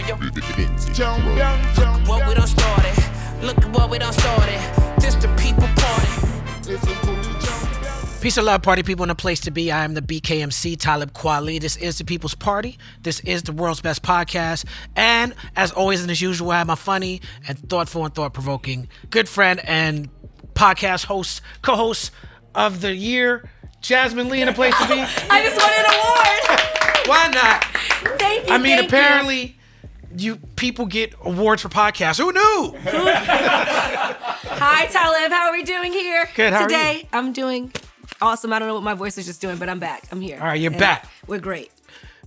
What we done started. Look at what we done started. This the people party. Peace and love, party people, in a place to be. I am the BKMC, Talib Kweli. This is the People's Party. This is the world's best podcast. And as always and as usual, I have my funny and thoughtful and thought-provoking good friend and podcast host, co-host of the year, Jasmin Leigh, in a place to be. I just won an award. Why not? Thank you. I mean, apparently, people get awards for podcasts. Who knew? Hi, Talib. How are we doing here? Good. How today? are you? I'm doing awesome. I don't know what my voice is just doing, but I'm back. I'm here. All right, you're And back. We're great.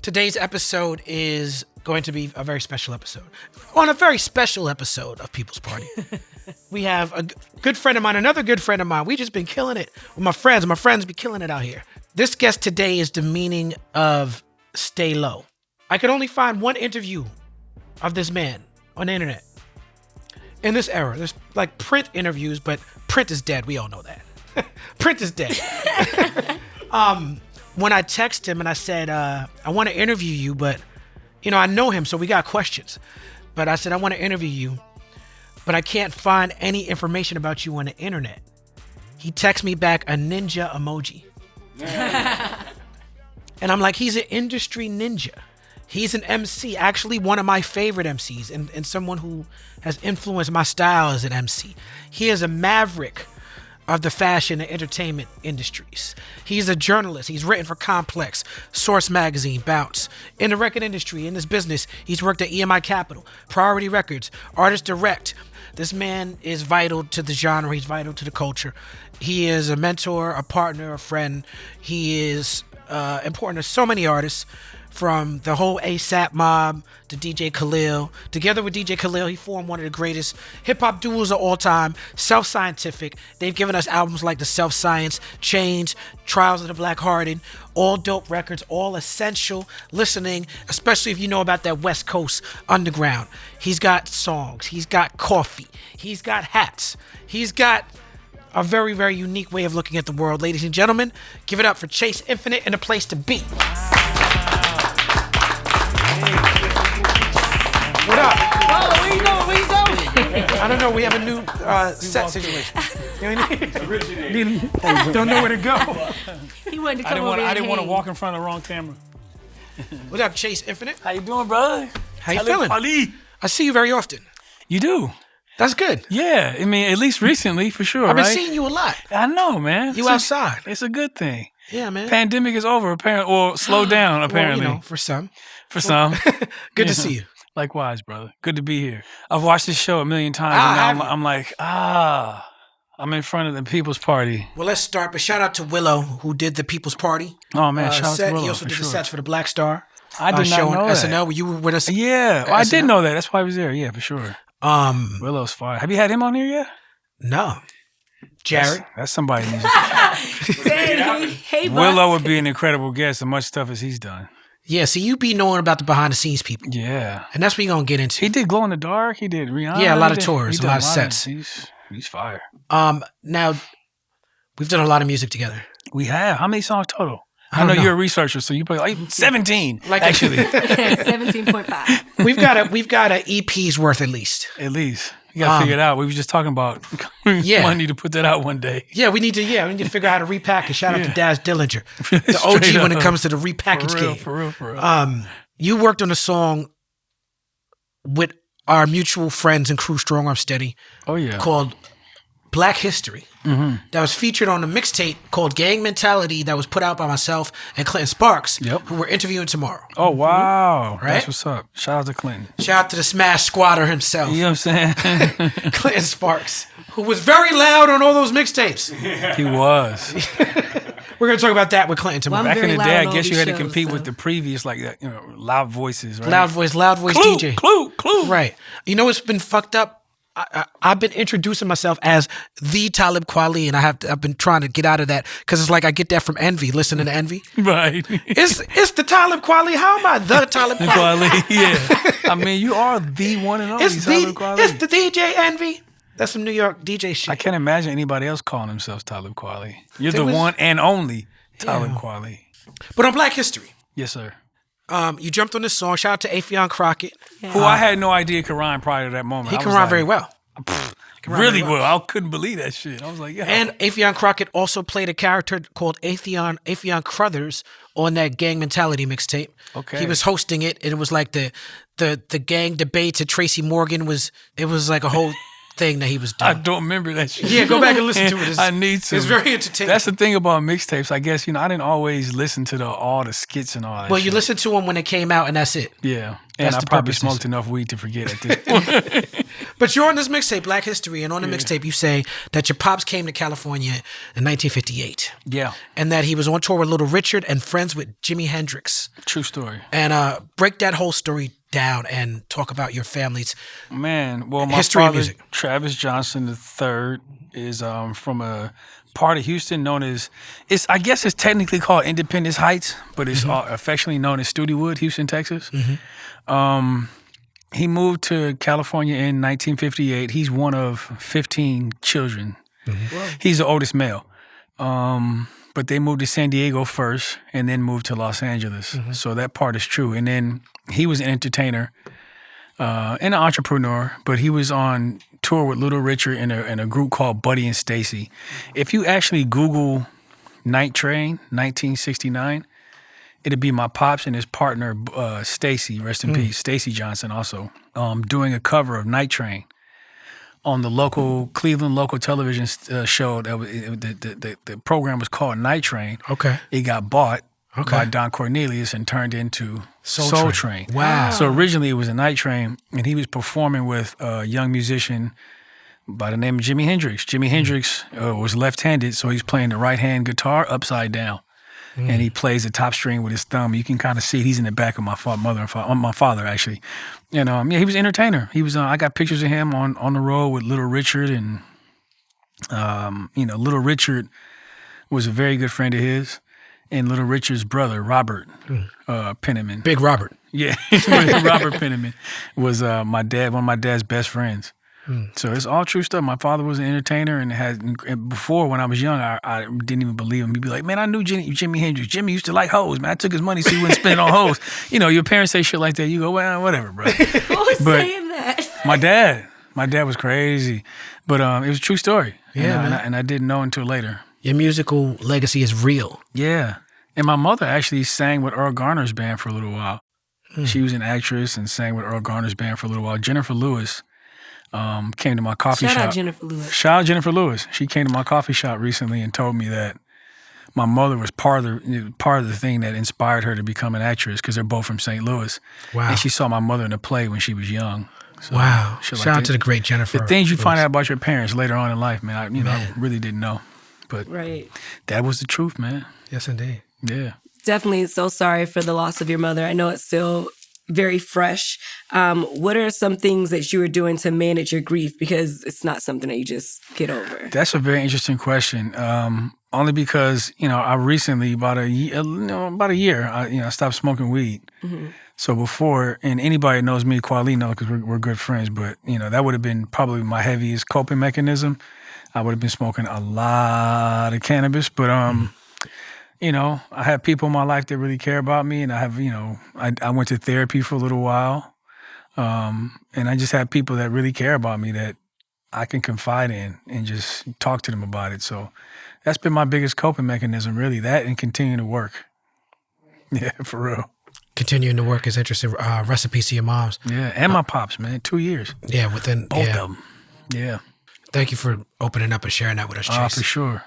Today's episode is going to be a very special episode. On a very special episode of People's Party, we have a good friend of mine, another good friend of mine. We just been killing it with my friends. My friends be killing it out here. This guest today is the meaning of stay low. I could only find one interview of this man on the internet. In this era, there's like print interviews, but print is dead. We all know that. Print is dead. When I text him and I said, I want to interview you, but I know him, so we got questions. But I said, I want to interview you, but I can't find any information about you on the internet. He texts me back a ninja emoji. And I'm like, he's an industry ninja. He's an MC, actually one of my favorite MCs and someone who has influenced my style as an MC. He is a maverick of the fashion and entertainment industries. He's a journalist. He's written for Complex, Source Magazine, Bounce. In the record industry, in this business, he's worked at EMI Capital, Priority Records, Artist Direct. This man is vital to the genre. He's vital to the culture. He is a mentor, a partner, a friend. He is important to so many artists, from the whole ASAP mob to DJ Khalil. Together with DJ Khalil, he formed one of the greatest hip-hop duos of all time, Self Scientific. They've given us albums like The Self Science, Change, Trials of the Black-Hearted, all dope records, all essential listening, especially if you know about that West Coast underground. He's got songs, he's got coffee, he's got hats, he's got a very, very unique way of looking at the world. Ladies and gentlemen, give it up for Chace Infinite and a place to be. What up? Oh, where you going? Where you going? I don't know. We have a new set situation. Don't know where to go. He wanted to come over here. I didn't want to walk in front of the wrong camera. What up, Chace Infinite? How you doing, brother? How you feeling? Kweli. I see you very often. You do? That's good. Yeah. I mean, at least recently, for sure, I've been right? seeing you a lot. I know, man. You outside. It's a good thing. Yeah, man. Pandemic is over, apparently, or slowed down, apparently. Well, for some. For some. Good to see you. Likewise, brother. Good to be here. I've watched this show a million times, and now I'm like, I'm in front of the People's Party. Well, let's start. But shout out to Willow, who did the People's Party. Oh, man, shout out to Willow. He also did the sets for the Black Star. I did not show know on that. SNL. You were with us. Yeah, well, I did know that. That's why I was there. Yeah, for sure. Willow's fire. Have you had him on here yet? No. Jared? That's somebody. Hey, boss. Willow would be an incredible guest, as much stuff as he's done. Yeah, so you be knowing about the behind the scenes people. Yeah. And that's what you're going to get into. He did Glow in the Dark. He did Rihanna. Yeah, a lot of tours, a lot of sets. He's fire. Now, we've done a lot of music together. We have. How many songs total? I I know don't you're a researcher, so you play like 17. Like actually. 17.5. We've got an EP's worth at least. At least. You got to figure it out. We were just talking about money to put that out one day. Yeah, we need to figure out how to repackage. Shout out to Daz Dillinger, the OG when it comes to the repackage game. For real. You worked on a song with our mutual friends and crew, Strong Arm Steady. Oh, yeah. Called Black History. Mm-hmm. That was featured on a mixtape called Gang Mentality that was put out by myself and Clinton Sparks, who we're interviewing tomorrow. Oh, wow. Right? That's what's up. Shout out to Clinton. Shout out to the Smash Squatter himself. You know what I'm saying? Clinton Sparks, who was very loud on all those mixtapes. He was. We're going to talk about that with Clinton tomorrow. Well, Back in the day, I guess you had to shows, compete so. with the previous, like, loud voices, right? Loud voice Clue, DJ. Clue. Right. You know what's been fucked up? I've been introducing myself as the Talib Kweli, and I've been trying to get out of that because it's like I get that from Envy, listening to Envy. Right. It's the Talib Kweli. How am I the Talib Kweli? Kweli, yeah. I mean, you are the one and only Talib Kweli. It's the DJ Envy. That's some New York DJ shit. I can't imagine anybody else calling themselves Talib Kweli. You're the one and only Talib Kweli. But on Black History, Yes, sir. You jumped on this song. Shout out to Affion Crockett. Who I had no idea could rhyme prior to that moment. He can rhyme very well. Really well. I couldn't believe that shit. I was like, yeah. And Affion Crockett also played a character called Affion Crothers on that Gang Mentality mixtape. Okay. He was hosting it, and it was like the gang debates at Tracy Morgan was like a whole thing that he was doing. I don't remember that shit. Yeah, go back and listen to it. I need to. It's very entertaining. That's the thing about mixtapes. I guess, I didn't always listen to all the skits and all that Well, shit. you listened to them when they came out, and that's it. Yeah. That's And I the probably purposes. smoked enough weed to forget at this point. But you're on this mixtape, Black History, and on the mixtape you say that your pops came to California in 1958. Yeah. And that he was on tour with Little Richard and friends with Jimi Hendrix. True story. And break that whole story down and talk about your family's Man, well, my history of father, music. Travis Johnson III, is from a part of Houston known as, I guess it's technically called Independence Heights, but it's affectionately known as Studewood, Houston, Texas. He moved to California in 1958. He's one of 15 children. He's the oldest male. But they moved to San Diego first and then moved to Los Angeles. So that part is true. And then he was an entertainer and an entrepreneur, but he was on tour with Little Richard in a group called Buddy and Stacy. If you actually Google Night Train, 1969, it'd be my pops and his partner, Stacy, rest in peace, Stacy Johnson also, doing a cover of Night Train on the local Cleveland local television show. The program was called Night Train. Okay. It got bought by Don Cornelius and turned into Soul Train. Wow. So originally it was a Night Train, and he was performing with a young musician by the name of Jimi Hendrix. Jimi Hendrix was left-handed, so he's playing the right-hand guitar upside down. And he plays the top string with his thumb. You can kind of see it. He's in the back of my my father actually. And he was an entertainer. He was. I got pictures of him on the road with Little Richard, and Little Richard was a very good friend of his, and Little Richard's brother Robert Penniman. Big Robert. Yeah, Robert Penniman was one of my dad's best friends. So it's all true stuff. My father was an entertainer, and before, when I was young, I didn't even believe him. He'd be like, "Man, I knew Jimi Hendrix. Jimmy used to like hoes, man. I took his money so he wouldn't spend it on hoes." Your parents say shit like that. You go, "Well, whatever, bro." Who was saying that? My dad was crazy, but it was a true story. Yeah, and I didn't know until later. Your musical legacy is real. Yeah, and my mother actually sang with Earl Gardner's band for a little while. She was an actress and sang with Earl Gardner's band for a little while. Jennifer Lewis came to my coffee shop. Shout out Jennifer Lewis. Shout out Jennifer Lewis. She came to my coffee shop recently and told me that my mother was part of the thing that inspired her to become an actress, because they're both from St. Louis. Wow. And she saw my mother in a play when she was young. So, Wow. shit Shout like out to the great Jennifer. The things you Lewis. find out about your parents later on in life, man. I really didn't know, but Right. that was the truth, man. Yes, indeed. Yeah. Definitely so sorry for the loss of your mother. I know it's still very fresh. What are some things that you were doing to manage your grief? Because it's not something that you just get over. That's a very interesting question. Only because, I recently, about a year, I stopped smoking weed. So before, and anybody knows me, Kweli knows, because we're good friends, but, that would have been probably my heaviest coping mechanism. I would have been smoking a lot of cannabis, but, I have people in my life that really care about me, and I have, I went to therapy for a little while, and I just have people that really care about me that I can confide in and just talk to them about it. So that's been my biggest coping mechanism, really, that and continuing to work. Yeah, for real. Continuing to work is interesting. Recipes to your moms. Yeah, and my pops, man, 2 years. Yeah, within Both of them. Yeah. Thank you for opening up and sharing that with us, Chase. For sure.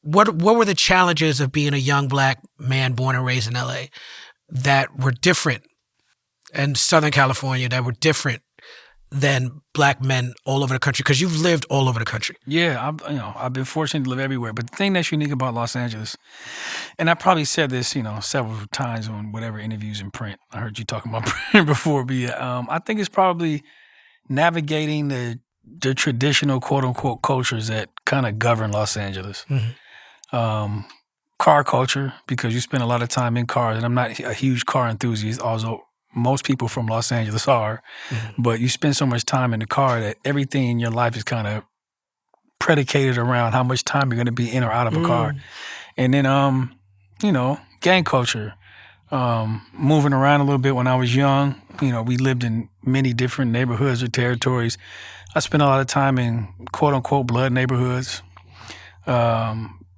What were the challenges of being a young black man born and raised in LA that were different in Southern California, that were different than black men all over the country? Because you've lived all over the country. Yeah, I've been fortunate to live everywhere. But the thing that's unique about Los Angeles, and I probably said this, several times on whatever interviews in print. I heard you talking about print before, but yeah, I think it's probably navigating the traditional quote unquote cultures that kind of govern Los Angeles. Car culture, because you spend a lot of time in cars, and I'm not a huge car enthusiast, although most people from Los Angeles are, but you spend so much time in the car that everything in your life is kind of predicated around how much time you're going to be in or out of a car. And then, gang culture, moving around a little bit when I was young. You know, we lived in many different neighborhoods or territories. I spent a lot of time in quote unquote blood neighborhoods.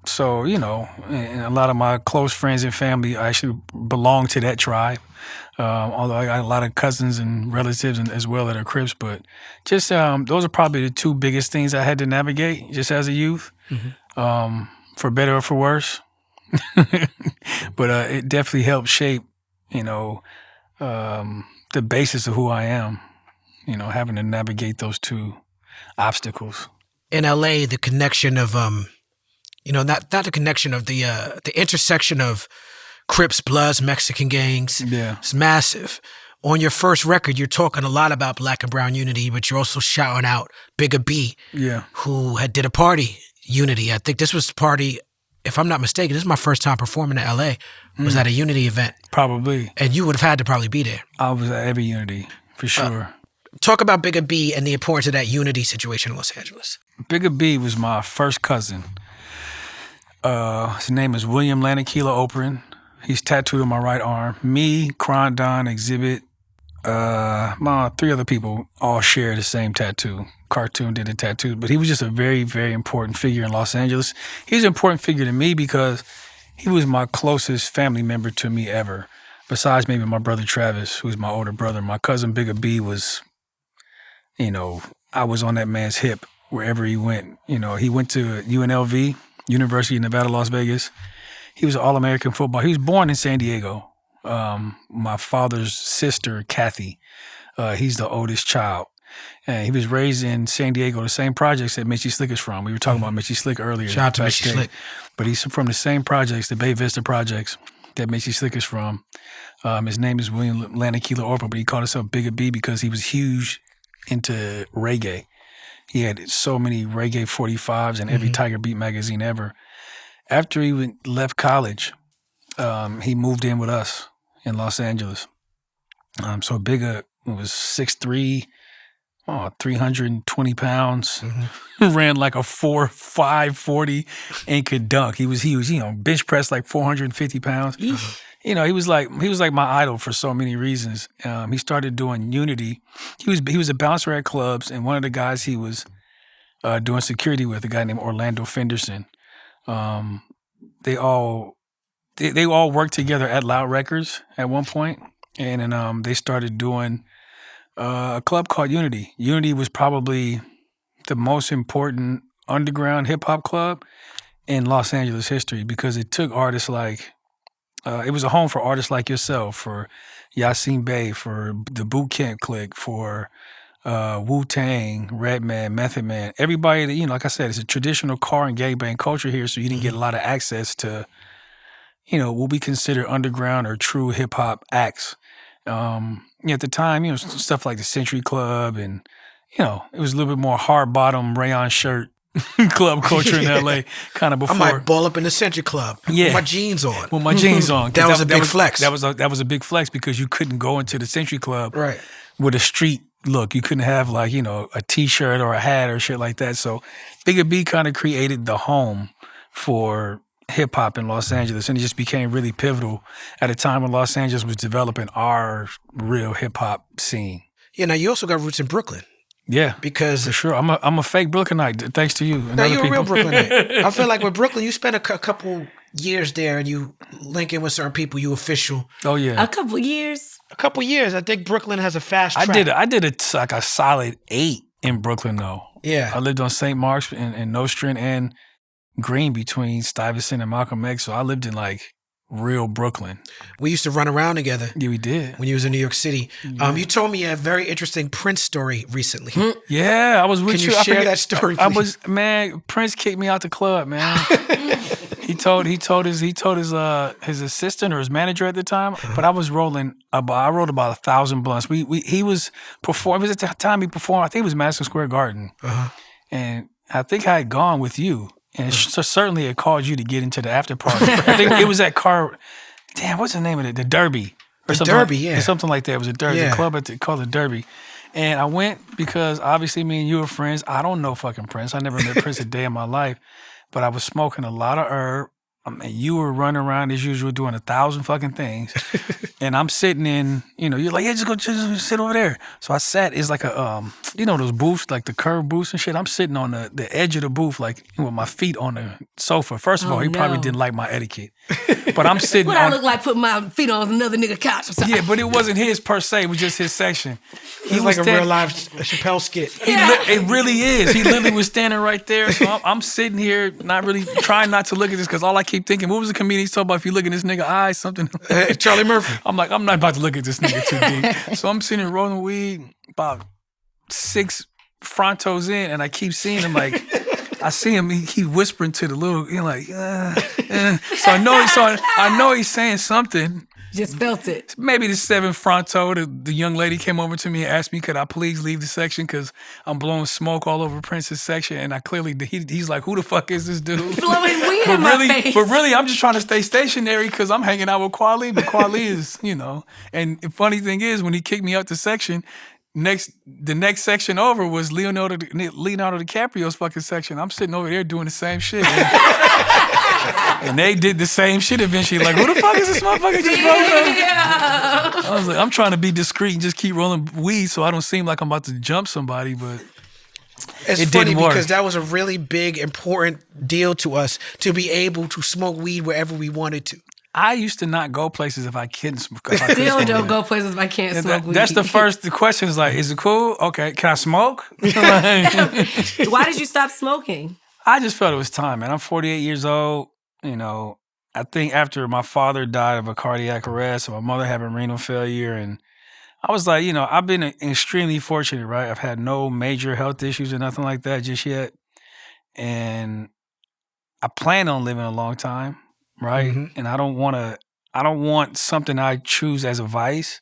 So, you know, and a lot of my close friends and family actually belong to that tribe. Although I got a lot of cousins and relatives as well that are Crips, but just those are probably the two biggest things I had to navigate just as a youth, for better or for worse. But it definitely helped shape, you know, the basis of who I am, you know, having to navigate those two obstacles. In LA, the connection of not the connection of the intersection of Crips, Bloods, Mexican gangs. Yeah. It's massive. On your first record, you're talking a lot about Black and Brown unity, but you're also shouting out Bigga B, who had did a party unity. I think this was the party, if I'm not mistaken, this is my first time performing in LA. Was at a unity event. Probably. And you would have had to probably be there. I was at every unity, for sure. Talk about Bigga B and the importance of that unity situation in Los Angeles. Bigga B was my first cousin. His name is William Lanakila Operin. He's tattooed on my right arm. Me, Krondon, Exhibit, my 3 other people all share the same tattoo. Cartoon did a tattoo, but he was just a very, very important figure in Los Angeles. He was an important figure to me because he was my closest family member to me ever. Besides maybe my brother Travis, who's my older brother. My cousin Bigga B was, you know, I was on that man's hip wherever he went. You know, he went to UNLV, University of Nevada, Las Vegas. He was an All-American football. He was born in San Diego. My father's sister, Kathy, he's the oldest child. And he was raised in San Diego, the same projects that Mitchie Slick is from. We were talking about Mitchie Slick earlier. Shout out to Mitchie Slick. But he's from the same projects, the Bay Vista projects that Mitchie Slick is from. His name is William Lanakila Orpa, but he called himself Bigga B because he was huge into reggae. He had so many reggae 45s in every Tiger Beat magazine ever. After he left college, he moved in with us in Los Angeles. So Bigga was 6'3", 320 pounds, ran like a 4.5 40 and could dunk. He was, you know, bench press like 450 pounds. You know, he was like my idol for so many reasons. He started doing unity. He was a bouncer at clubs, and one of the guys he was doing security with, a guy named Orlando Fenderson. They all worked together at Loud Records at one point, and then they started doing a club called Unity. Unity was probably the most important underground hip hop club in Los Angeles history because it took artists like it was a home for artists like yourself, for Yasiin Bey, for the Boot Camp Clique, for Wu-Tang, Redman, Method Man, everybody that, you know, like I said, it's a traditional car and gangbang culture here, so you didn't get a lot of access to, you know, what we consider underground or true hip-hop acts. At the time, you know, stuff like the Century Club and, you know, it was a little bit more hard-bottom rayon shirt club culture in LA kind of before. I might ball up in the Century Club with my jeans on. With my jeans on. That was a big flex. That was a big flex because you couldn't go into the Century Club with a street look. You couldn't have like, you know, a T-shirt or a hat or shit like that. So Bigga B kind of created the home for hip hop in Los Angeles, and it just became really pivotal at a time when Los Angeles was developing our real hip hop scene. Yeah, now you also got roots in Brooklyn. Yeah, because for sure, I'm a fake Brooklynite, thanks to you. And now other you're people. a real Brooklynite. I feel like with Brooklyn, you spent a couple years there, and you link in with certain people. You official. Oh yeah, a couple years. I think Brooklyn has a fast track. I did like a solid 8 in Brooklyn though. Yeah, I lived on St. Mark's and Nostrand and Green between Stuyvesant and Malcolm X. So I lived in like real Brooklyn. We used to run around together. Yeah, we did. When you was in New York City. You told me a very interesting Prince story recently. Yeah, I was with you. Can you share that story, please? Prince kicked me out the club, man. He told his assistant or his manager at the time, but I was I rolled about 1,000 blunts. He was performing. It was at the time he performed, I think it was Madison Square Garden. And I think I had gone with you. And certainly it called you to get into the after party. I think it was that car. Damn, what's the name of it? The Derby. Or the Derby, yeah. Something like that. It was a Derby. Yeah. The club called the Derby. And I went because obviously me and you were friends. I don't know fucking Prince. I never met Prince a day in my life. But I was smoking a lot of herb, mean, you were running around as usual doing 1,000 fucking things. And I'm sitting in, you're like, yeah, just sit over there. So I sat, it's like a, those booths, like the curved booths and shit. I'm sitting on the edge of the booth, like with my feet on the sofa. First of all, he probably didn't like my etiquette. But I'm sitting What I look like putting my feet on another nigga couch or something? Yeah, but it wasn't his per se. It was just his section. He was like a real live Chappelle skit. It really is. He literally was standing right there. So I'm sitting here, not really trying not to look at this because all I keep thinking, what was the comedian talking about? If you look in this nigga eyes, something. Charlie Murphy. I'm like, I'm not about to look at this nigga too deep. So I'm sitting here rolling weed, about 6 frontos in, and I keep seeing him like. I see him. He whispering to the little. Like, So I know he's saying something. Just felt it. Maybe the 7th fronto. The young lady came over to me and asked me, could I please leave the section because I'm blowing smoke all over Prince's section. And I clearly, he's like, who the fuck is this dude? Blowing weed in my face. But really, I'm just trying to stay stationary because I'm hanging out with Kweli. But Kweli is, And the funny thing is, when he kicked me out the section, the next section over was Leonardo DiCaprio's fucking section. I'm sitting over there doing the same shit. And they did the same shit eventually. Like, who the fuck is this motherfucker just rolling? Yeah. I was like, I'm trying to be discreet and just keep rolling weed so I don't seem like I'm about to jump somebody, but it's funny because that was a really big, important deal to us to be able to smoke weed wherever we wanted to. I used to not go places if I couldn't smoke. Still don't go places if I can't smoke weed. That's the question is like, is it cool? Okay, can I smoke? Why did you stop smoking? I just felt it was time, man. I'm 48 years old. I think after my father died of a cardiac arrest and my mother having renal failure, and I was like, I've been extremely fortunate, right? I've had no major health issues or nothing like that just yet. And I plan on living a long time. Right. Mm-hmm. And I don't want something I choose as a vice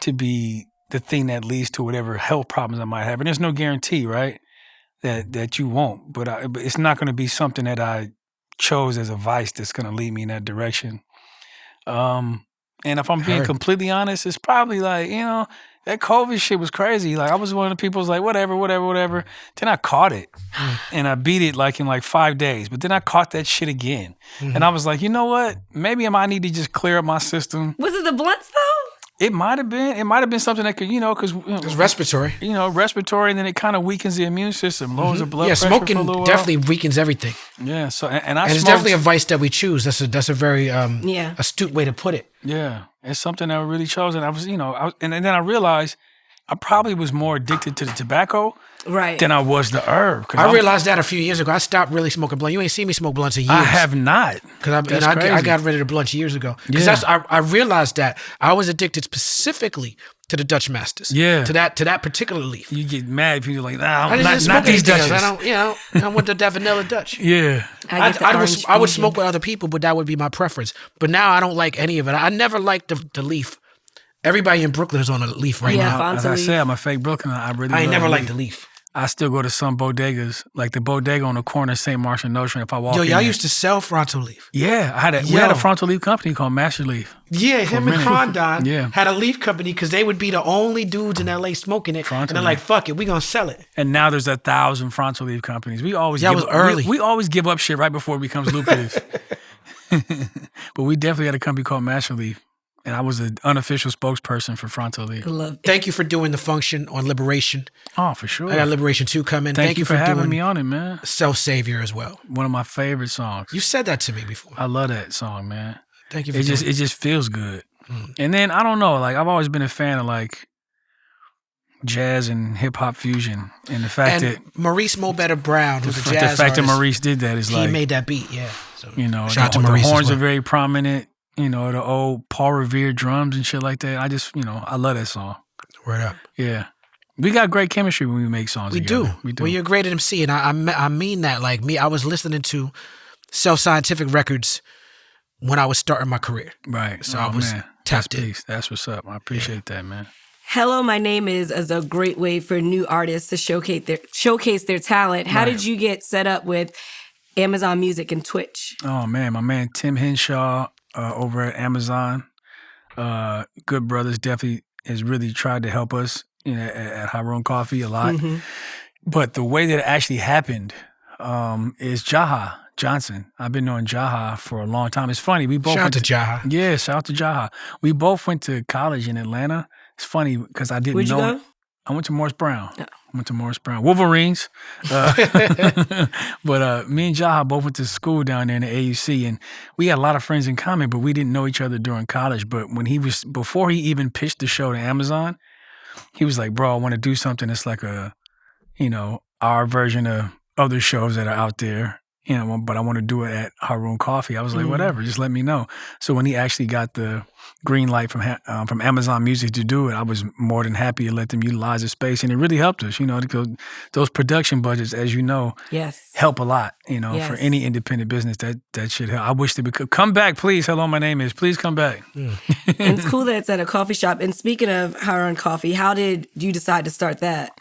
to be the thing that leads to whatever health problems I might have. And there's no guarantee, right, that you won't. But it's not going to be something that I chose as a vice that's going to lead me in that direction. And if I'm being completely honest, it's probably like, that COVID shit was crazy. Like, I was one of the people who's like, whatever. Then I caught it. And I beat it like in like 5 days. But then I caught that shit again. Mm-hmm. And I was like, you know what? Maybe I might need to just clear up my system. Was it the blunts though? It might have been. It might have been something that could, because it's respiratory. Respiratory, and then it kind of weakens the immune system, lowers the blood pressure. Yeah, smoking definitely weakens everything. Yeah. So and it's definitely a vice that we choose. That's a very astute way to put it. Yeah, it's something that we really chose, and I was, and then I realized I probably was more addicted to the tobacco, than I was the herb. I realized that a few years ago. I stopped really smoking blunt. You ain't seen me smoke blunts in years. I have not. Because I got rid of the blunts years ago. Because I realized that I was addicted specifically to the Dutch Masters. Yeah. To that particular leaf. You get mad if you're like, nah, not these Dutches. I don't want that vanilla Dutch. Yeah. I would smoke with other people, but that would be my preference. But now I don't like any of it. I never liked the leaf. Everybody in Brooklyn is on a leaf right now. As I said, I'm a fake Brooklyn. I ain't never liked the leaf. I still go to some bodegas, like the bodega on the corner of St. Marsh and Nostrand. If I walk in y'all used to sell Fronto Leaf. Yeah, we had a Fronto Leaf company called Master Leaf. Yeah, him and Crondon had a leaf company because they would be the only dudes in LA smoking it. And they're like, fuck it, we gonna sell it. And now there's 1,000 Fronto Leaf companies. We always early. We always give up shit right before it becomes lucrative. But we definitely had a company called Master Leaf. And I was an unofficial spokesperson for Fronto Leaf. Thank you for doing the function on Liberation. Oh, for sure. I got Liberation 2 coming. Thank you for having me on it, man. Self-Savior as well. One of my favorite songs. You said that to me before. I love that song, man. Thank you for it just feels good. And then, I don't know, like, I've always been a fan of, like, jazz and hip-hop fusion. And the fact that Maurice Mo Better Brown, who's a jazz artist. The fact that Maurice did that is like... He made that beat, yeah. So, shout out to Maurice. The horns are very prominent. The old Paul Revere drums and shit like that. I just, I love that song. Word up. Yeah. We got great chemistry when we make songs together. We do. Well, you're a great MC, and I mean that. Like me, I was listening to Self-Scientific Records when I was starting my career. Right. So I was tapped in. That's what's up. I appreciate that, man. Hello, My Name Is a great way for new artists to showcase their talent. How did you get set up with Amazon Music and Twitch? Oh, man. My man Tim Henshaw over at Amazon. Good Brothers definitely has really tried to help us at Harun Coffee a lot. Mm-hmm. But the way that it actually happened is Jaha. Johnson. I've been knowing Jaha for a long time. It's funny. We both Shout out went to Jaha. Yeah, shout out to Jaha. We both went to college in Atlanta. It's funny because I didn't Where'd you know. go? I went to Morris Brown. Oh. Went to Morris Brown. Wolverines. But me and Jaha both went to school down there in the AUC, and we had a lot of friends in common, but we didn't know each other during college. But before he even pitched the show to Amazon, he was like, bro, I want to do something that's like our version of other shows that are out there. But I want to do it at Harun Coffee. I was like, whatever, just let me know. So when he actually got the green light from Amazon Music to do it, I was more than happy to let them utilize the space, and it really helped us. Because those production budgets, as you know, help a lot. For any independent business, that should help. I wish they would come back, please. Hello, my name is. Please come back. And it's cool that it's at a coffee shop. And speaking of Harun Coffee, how did you decide to start that?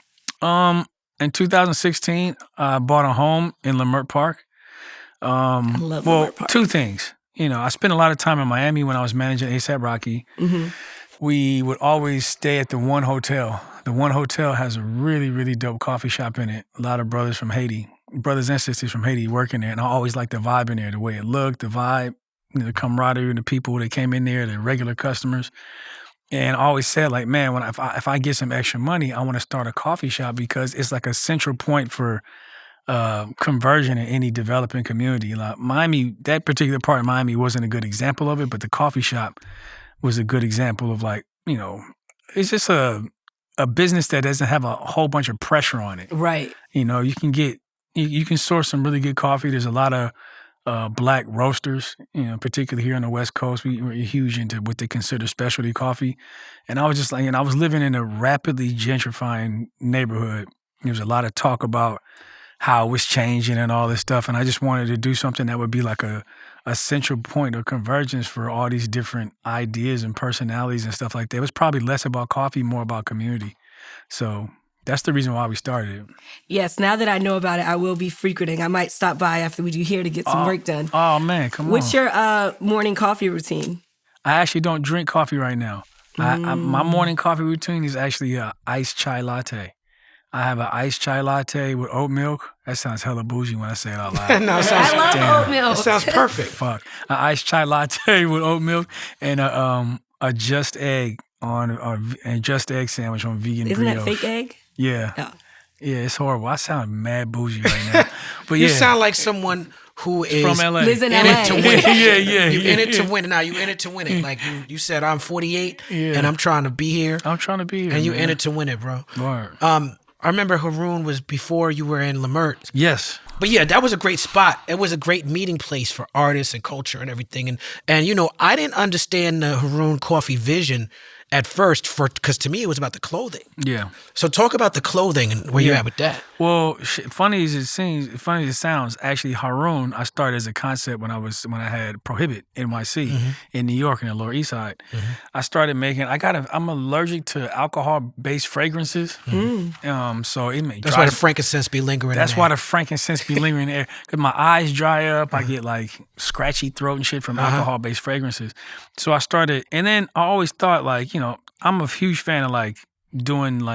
In 2016, I bought a home in Leimert Park. I love Leimert Park. Two things. I spent a lot of time in Miami when I was managing A$AP Rocky. Mm-hmm. We would always stay at the One Hotel. The One Hotel has a really, really dope coffee shop in it. A lot of brothers and sisters from Haiti working there. And I always liked the vibe in there, the way it looked, the vibe, the camaraderie, the people that came in there, the regular customers. And I always said, like, man, if I get some extra money, I want to start a coffee shop because it's like a central point for conversion in any developing community. Like Miami, that particular part of Miami wasn't a good example of it, but the coffee shop was a good example of it's just a business that doesn't have a whole bunch of pressure on it. Right. You can source some really good coffee. There's a lot of Black roasters, particularly here on the West Coast. We're huge into what they consider specialty coffee. And I was just I was living in a rapidly gentrifying neighborhood. There was a lot of talk about how it was changing and all this stuff. And I just wanted to do something that would be like a central point of convergence for all these different ideas and personalities and stuff like that. It was probably less about coffee, more about community. So that's the reason why we started it. Yes, now that I know about it, I will be frequenting. I might stop by after we do here to get some work done. Oh, man, come on. What's your morning coffee routine? I actually don't drink coffee right now. My morning coffee routine is actually an iced chai latte. I have an iced chai latte with oat milk. That sounds hella bougie when I say it out loud. No, it I love oat milk. It sounds perfect. Fuck. An iced chai latte with oat milk and a just egg just egg sandwich on vegan Isn't brioche. that fake egg? Yeah. Oh. Yeah, it's horrible. I sound mad bougie right now. But You sound like someone who is from LA. Lives in in LA. it to win it. Yeah. You in it to win it. Now you in it to win it. Like you said, I'm 48 and I'm trying to be here. I'm trying to be here. And you man. in it to win it, bro. Word. I remember Harun was before you were in Leimert. Yes. But yeah, that was a great spot. It was a great meeting place for artists and culture and everything. And I didn't understand the Harun Coffee vision at first because to me it was about the clothing. Yeah. So talk about the clothing and where you're at with that. Well, funny as it sounds, actually Harun, I started as a concept when I had Prohibit NYC in New York in the Lower East Side. I started making. I'm allergic to alcohol-based fragrances. So it may. That's why the frankincense be lingering. That's in why there. the frankincense be lingering in there because my eyes dry up. I get like scratchy throat and shit from alcohol-based fragrances. So I started, and then I always thought I'm a huge fan of doing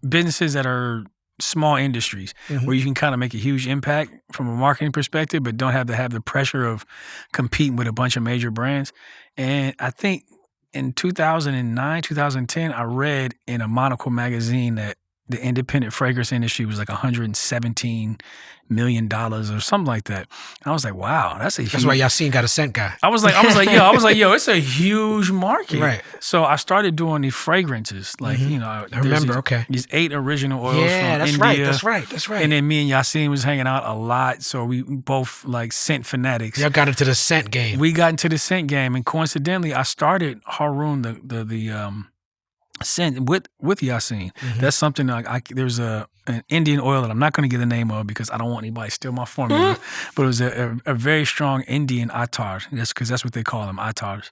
businesses that are small industries where you can kind of make a huge impact from a marketing perspective, but don't have to have the pressure of competing with a bunch of major brands. And I think in 2009, 2010, I read in a Monocle magazine that the independent fragrance industry was like $117 million or something like that. And I was like, wow, that's why Yasiin got a scent guy. I was like, yo, it's a huge market. Right. So I started doing these fragrances, I remember, these 8 original oils Yeah, from that's India. right. That's right. And then me and Yasiin was hanging out a lot, so we both scent fanatics. Y'all got into the scent game. We got into the scent game, and coincidentally, I started Harun the scent with Yasiin. That's something there's an Indian oil that I'm not going to get the name of because I don't want anybody to steal my formula. But it was a very strong Indian attar. That's because that's what they call them, attars.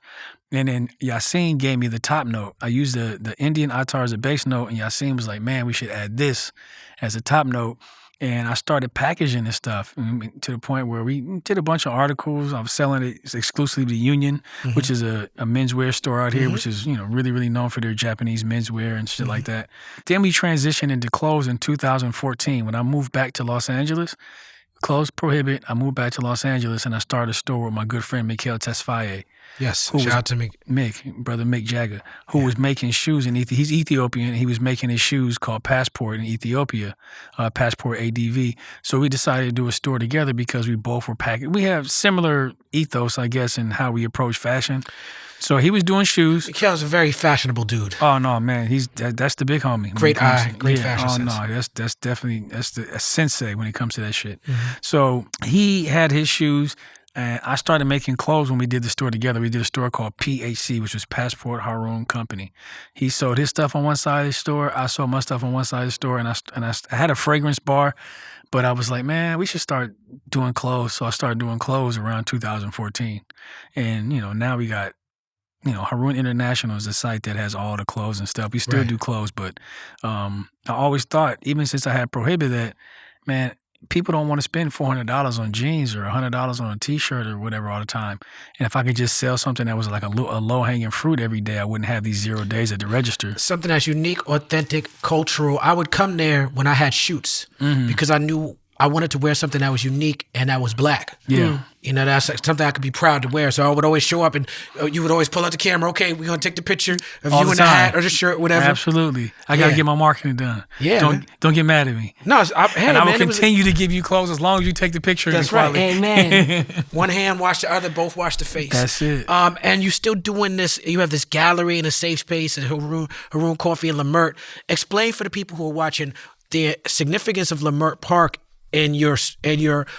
And then Yasiin gave me the top note. I used the Indian attar as a base note, and Yasiin was like, man, we should add this as a top note. And I started packaging this stuff to the point where we did a bunch of articles. I was selling it exclusively to Union, which is a menswear store out here, which is, really, really known for their Japanese menswear and shit like that. Then we transitioned into clothes in 2014. When I moved back to Los Angeles, closed Prohibit. I moved back to Los Angeles and I started a store with my good friend Mikhail Tesfaye. Yes, shout out to Brother Mick Jagger, who was making shoes in Ethiopia. He's Ethiopian. He was making his shoes called Passport in Ethiopia, Passport ADV. So we decided to do a store together because we both were packing. We have similar ethos, I guess, in how we approach fashion. So he was doing shoes. Mikhail's a very fashionable dude. Oh no, man, that's the big homie. Great eye, great fashion sense. Oh no, that's definitely a sensei when it comes to that shit. So he had his shoes. And I started making clothes when we did the store together. We did a store called PHC, which was Passport Harun Company. He sold his stuff on one side of the store. I sold my stuff on one side of the store. And I had a fragrance bar, but I was like, man, we should start doing clothes. So I started doing clothes around 2014. And, now we got, Harun International is the site that has all the clothes and stuff. We still do clothes, but I always thought, even since I had Prohibit, that, man, people don't want to spend $400 on jeans or $100 on a T-shirt or whatever all the time. And if I could just sell something that was like a low-hanging fruit every day, I wouldn't have these 0 days at the register. Something that's unique, authentic, cultural. I would come there when I had shoots because I knew I wanted to wear something that was unique and that was black. Yeah. That's something I could be proud to wear. So I would always show up and you would always pull out the camera. Okay, we're going to take the picture of all you in the hat or the shirt, whatever. Absolutely. I got to get my marketing done. Yeah. Don't get mad at me. No, I will continue to give you clothes as long as you take the picture. That's right. Amen. One hand wash the other, both wash the face. That's it. And you're still doing this. You have this gallery and a safe space at Harun Coffee and Leimert. Explain for the people who are watching the significance of Leimert Park in your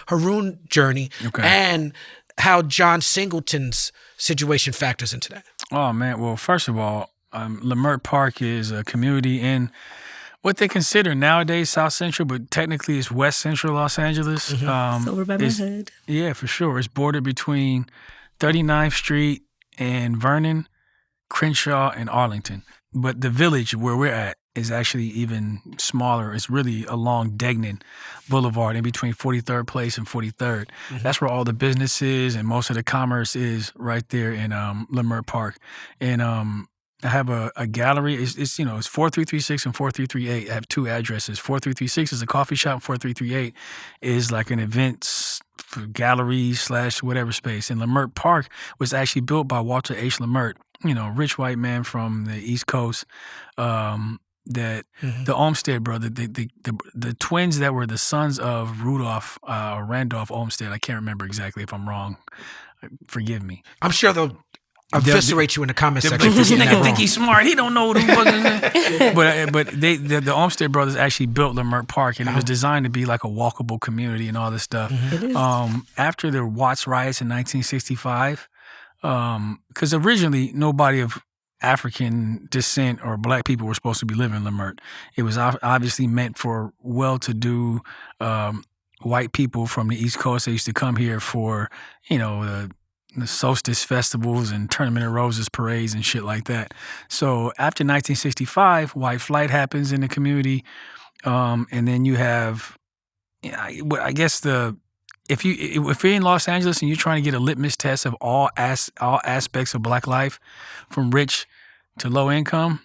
Harun journey and how John Singleton's situation factors into that. Oh, man. Well, first of all, Leimert Park is a community in what they consider nowadays South Central, but technically it's West Central Los Angeles. It's over by my hood. Yeah, for sure. It's bordered between 39th Street and Vernon, Crenshaw, and Arlington. But the village where we're at is actually even smaller. It's really along Degnan Boulevard in between 43rd Place and 43rd. That's where all the business is and most of the commerce is right there in Leimert Park. And I have a gallery. It's 4336 and 4338. I have two addresses. 4336 is a coffee shop. 4338 is like an events gallery / whatever space. And Leimert Park was actually built by Walter H. Leimert, rich white man from the East Coast. That the Olmsted brother, the twins that were the sons of Rudolph Randolph Olmsted. I can't remember exactly if I'm wrong. Forgive me. I'm sure they'll eviscerate you in the comment section. This nigga think he's smart. He don't know what the fuck is that. But the Olmsted brothers actually built Leimert Park, and it was designed to be like a walkable community and all this stuff. After the Watts riots in 1965, because originally nobody of African descent or black people were supposed to be living in Leimert. It was obviously meant for well-to-do white people from the East Coast. They used to come here for, the solstice festivals and Tournament of Roses parades and shit like that. So after 1965, white flight happens in the community, and then you have, I guess if you're in Los Angeles and you're trying to get a litmus test of all aspects of black life, from rich to low income,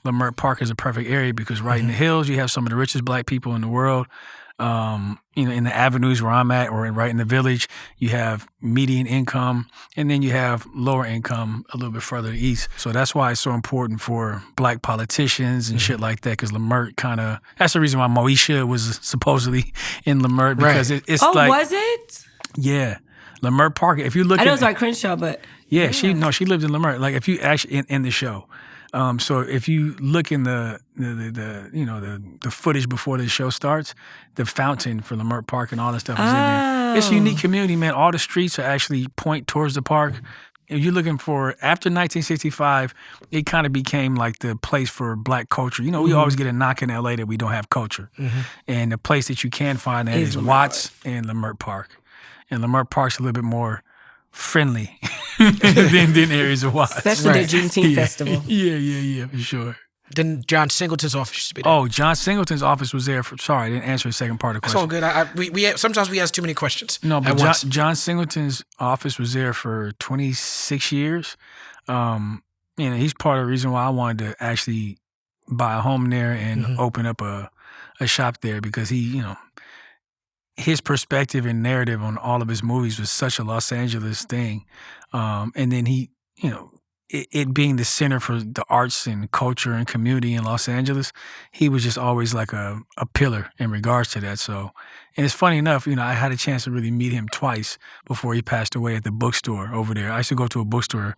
Leimert Park is a perfect area because right in the hills you have some of the richest black people in the world. In the avenues where I'm at, or right in the village, you have median income, and then you have lower income a little bit further east. So that's why it's so important for black politicians and shit like that, because Leimert that's the reason why Moesha was supposedly in Leimert, because it's like... Oh, was it? Yeah. Leimert Park, if you look I know it's like Crenshaw, but... Yeah, she lived in Leimert. Like, if you actually, in the show... so if you look in the footage before the show starts, the fountain for Leimert Park and all that stuff is in there. It's a unique community, man. All the streets actually point towards the park. If you're looking for, after 1965, it kind of became like the place for black culture. We always get a knock in LA that we don't have culture. And the place that you can find that is Watts and Leimert Park. And Leimert Park's a little bit more friendly than areas of Watts. Especially the Juneteenth festival. Yeah, for sure. Then John Singleton's office used to be there. Oh, John Singleton's office was there for... Sorry, I didn't answer the second part of the question. It's all good. We sometimes we ask too many questions. No, but John Singleton's office was there for 26 years. He's part of the reason why I wanted to actually buy a home there and open up a shop there, because he his perspective and narrative on all of his movies was such a Los Angeles thing. And then he, you know, it being the center for the arts and culture and community in Los Angeles, he was just always like a pillar in regards to that. So, and it's funny enough, you know, I had a chance to really meet him twice before he passed away at the bookstore over there. I used to go to a bookstore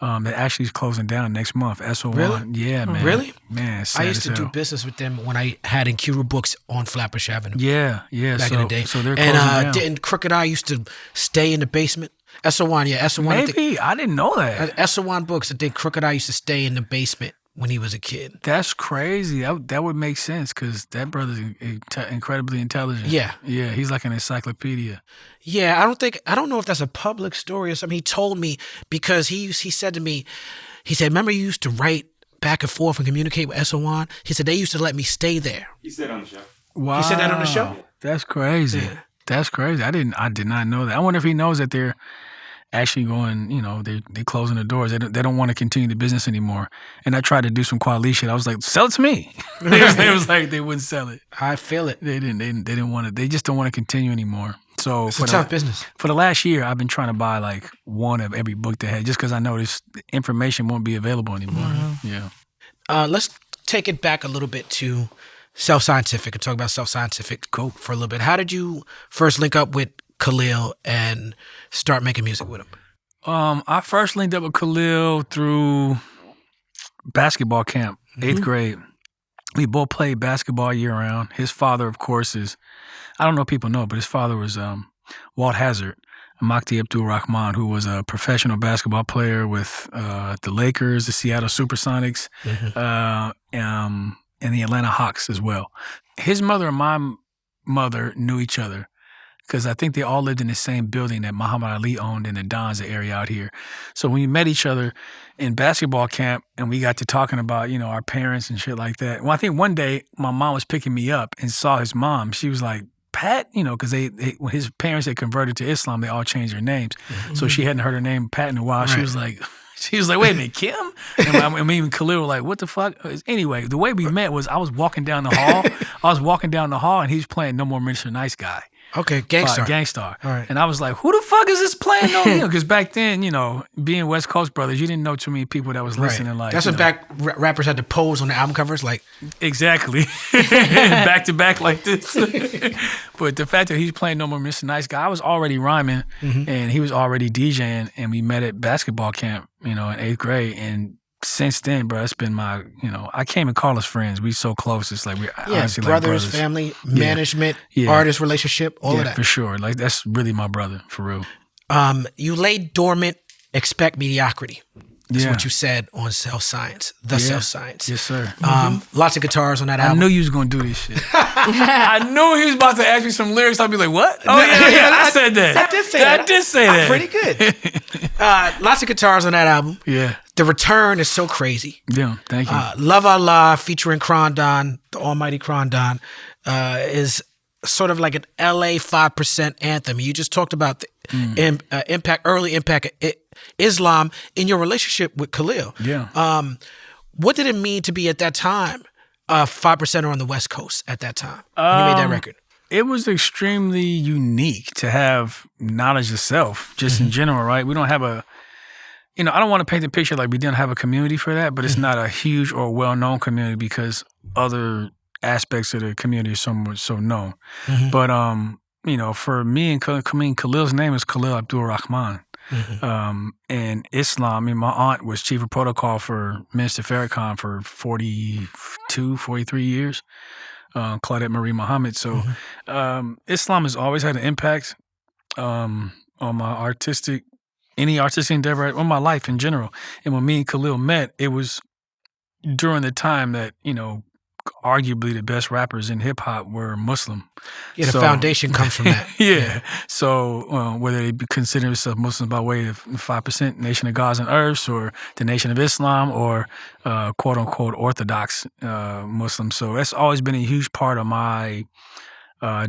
that actually is closing down next month. Eso Won. Yeah, man. Really? Man, I used to do business with them when I had UPROXX on Flatbush Avenue. Yeah. Back in the day. So they're closing down. Didn't Crooked Eye used to stay in the basement? Eso Won, yeah. Eso Won. Maybe. I didn't know that. Eso Won Books. I think Crooked Eye used to stay in the basement when he was a kid. That's crazy. That would make sense because that brother's incredibly intelligent. Yeah. Yeah, he's like an encyclopedia. Yeah, I don't know if that's a public story or something. He told me because he said to me, he said, remember you used to write back and forth and communicate with Eso Won? He said, they used to let me stay there. He said on the show. Wow. He said that on the show? That's crazy. Yeah. That's crazy. I did not know that. I wonder if he knows that they're actually going, you know, they're closing the doors. They don't want to continue the business anymore. And I tried to do some Kweli shit. I was like, sell it to me. It was like they wouldn't sell it. I feel it. They didn't want it. They just don't want to continue anymore. So It's a tough business. For the last year, I've been trying to buy like one of every book they had, just because I know this information won't be available anymore. Mm-hmm. Yeah. Let's take it back a little bit to Self-Scientific and talk about Self-Scientific for a little bit. How did you first link up with Khalil and start making music with him? I first linked up with Khalil through basketball camp, 8th grade. We both played basketball year round. His father, of course, I don't know if people know, but his father was Walt Hazzard, Makti Abdul-Rahman, who was a professional basketball player with the Lakers, the Seattle Supersonics, and the Atlanta Hawks as well. His mother and my mother knew each other because I think they all lived in the same building that Muhammad Ali owned in the Donza area out here. So when we met each other in basketball camp and we got to talking about, you know, our parents and shit like that. Well, I think one day my mom was picking me up and saw his mom. She was like, Pat, you know, because when his parents had converted to Islam, they all changed their names. So she hadn't heard her name Pat in a while. Right. She was like, wait a minute, Kim? And I mean, even Khalil were like, what the fuck? Anyway, the way we met was I was walking down the hall. And he was playing No More Mr. Nice Guy. Okay, Gangstar. Gangstar. All right. And I was like, who the fuck is this playing on me? Because back then, you know, being West Coast brothers, you didn't know too many people that was listening. Right. Like That's when rappers had to pose on the album covers, like exactly, back to back like this. But the fact that he's playing No More Mr. Nice Guy, I was already rhyming, and he was already DJing, and we met at basketball camp, you know, in 8th grade, and since then, bro, it's been my, you know, I can't even call us friends. We so close. It's like we're honestly brothers, like brothers. family, management, artist relationship, all of that. For sure. Like that's really my brother, for real. You lay dormant, expect mediocrity. That's what you said on Self-Science, Self-Science. Yes, sir. Lots of guitars on that album. I knew you was going to do this shit. I knew he was about to ask me some lyrics. I'd be like, what? Oh, yeah, I said that. I did say that. I did say that. Pretty good. Lots of guitars on that album. Yeah. The return is so crazy. Yeah, thank you. Love Allah featuring Krondon, the almighty Krondon, is sort of like an LA 5% anthem. You just talked about the early impact of Islam in your relationship with Khalil. Yeah. What did it mean to be at that time 5%er on the West Coast at that time when you made that record? It was extremely unique to have knowledge of self, just in general, right? We don't have I don't want to paint the picture like we didn't have a community for that, but it's not a huge or well-known community because other aspects of the community are so known. But, for me and Khalil's name is Khalil Abdul-Rahman. And Islam, my aunt was chief of protocol for Minister Farrakhan for 43 years, Claudette Marie Muhammad. So Islam has always had an impact on my any artistic endeavor, on my life in general. And when me and Khalil met, it was during the time that, arguably the best rappers in hip hop were Muslim. Yeah, the foundation comes from that. Yeah. So whether they consider themselves Muslims by way of 5% Nation of Gods and Earths or the Nation of Islam or quote unquote Orthodox Muslims. So that's always been a huge part of my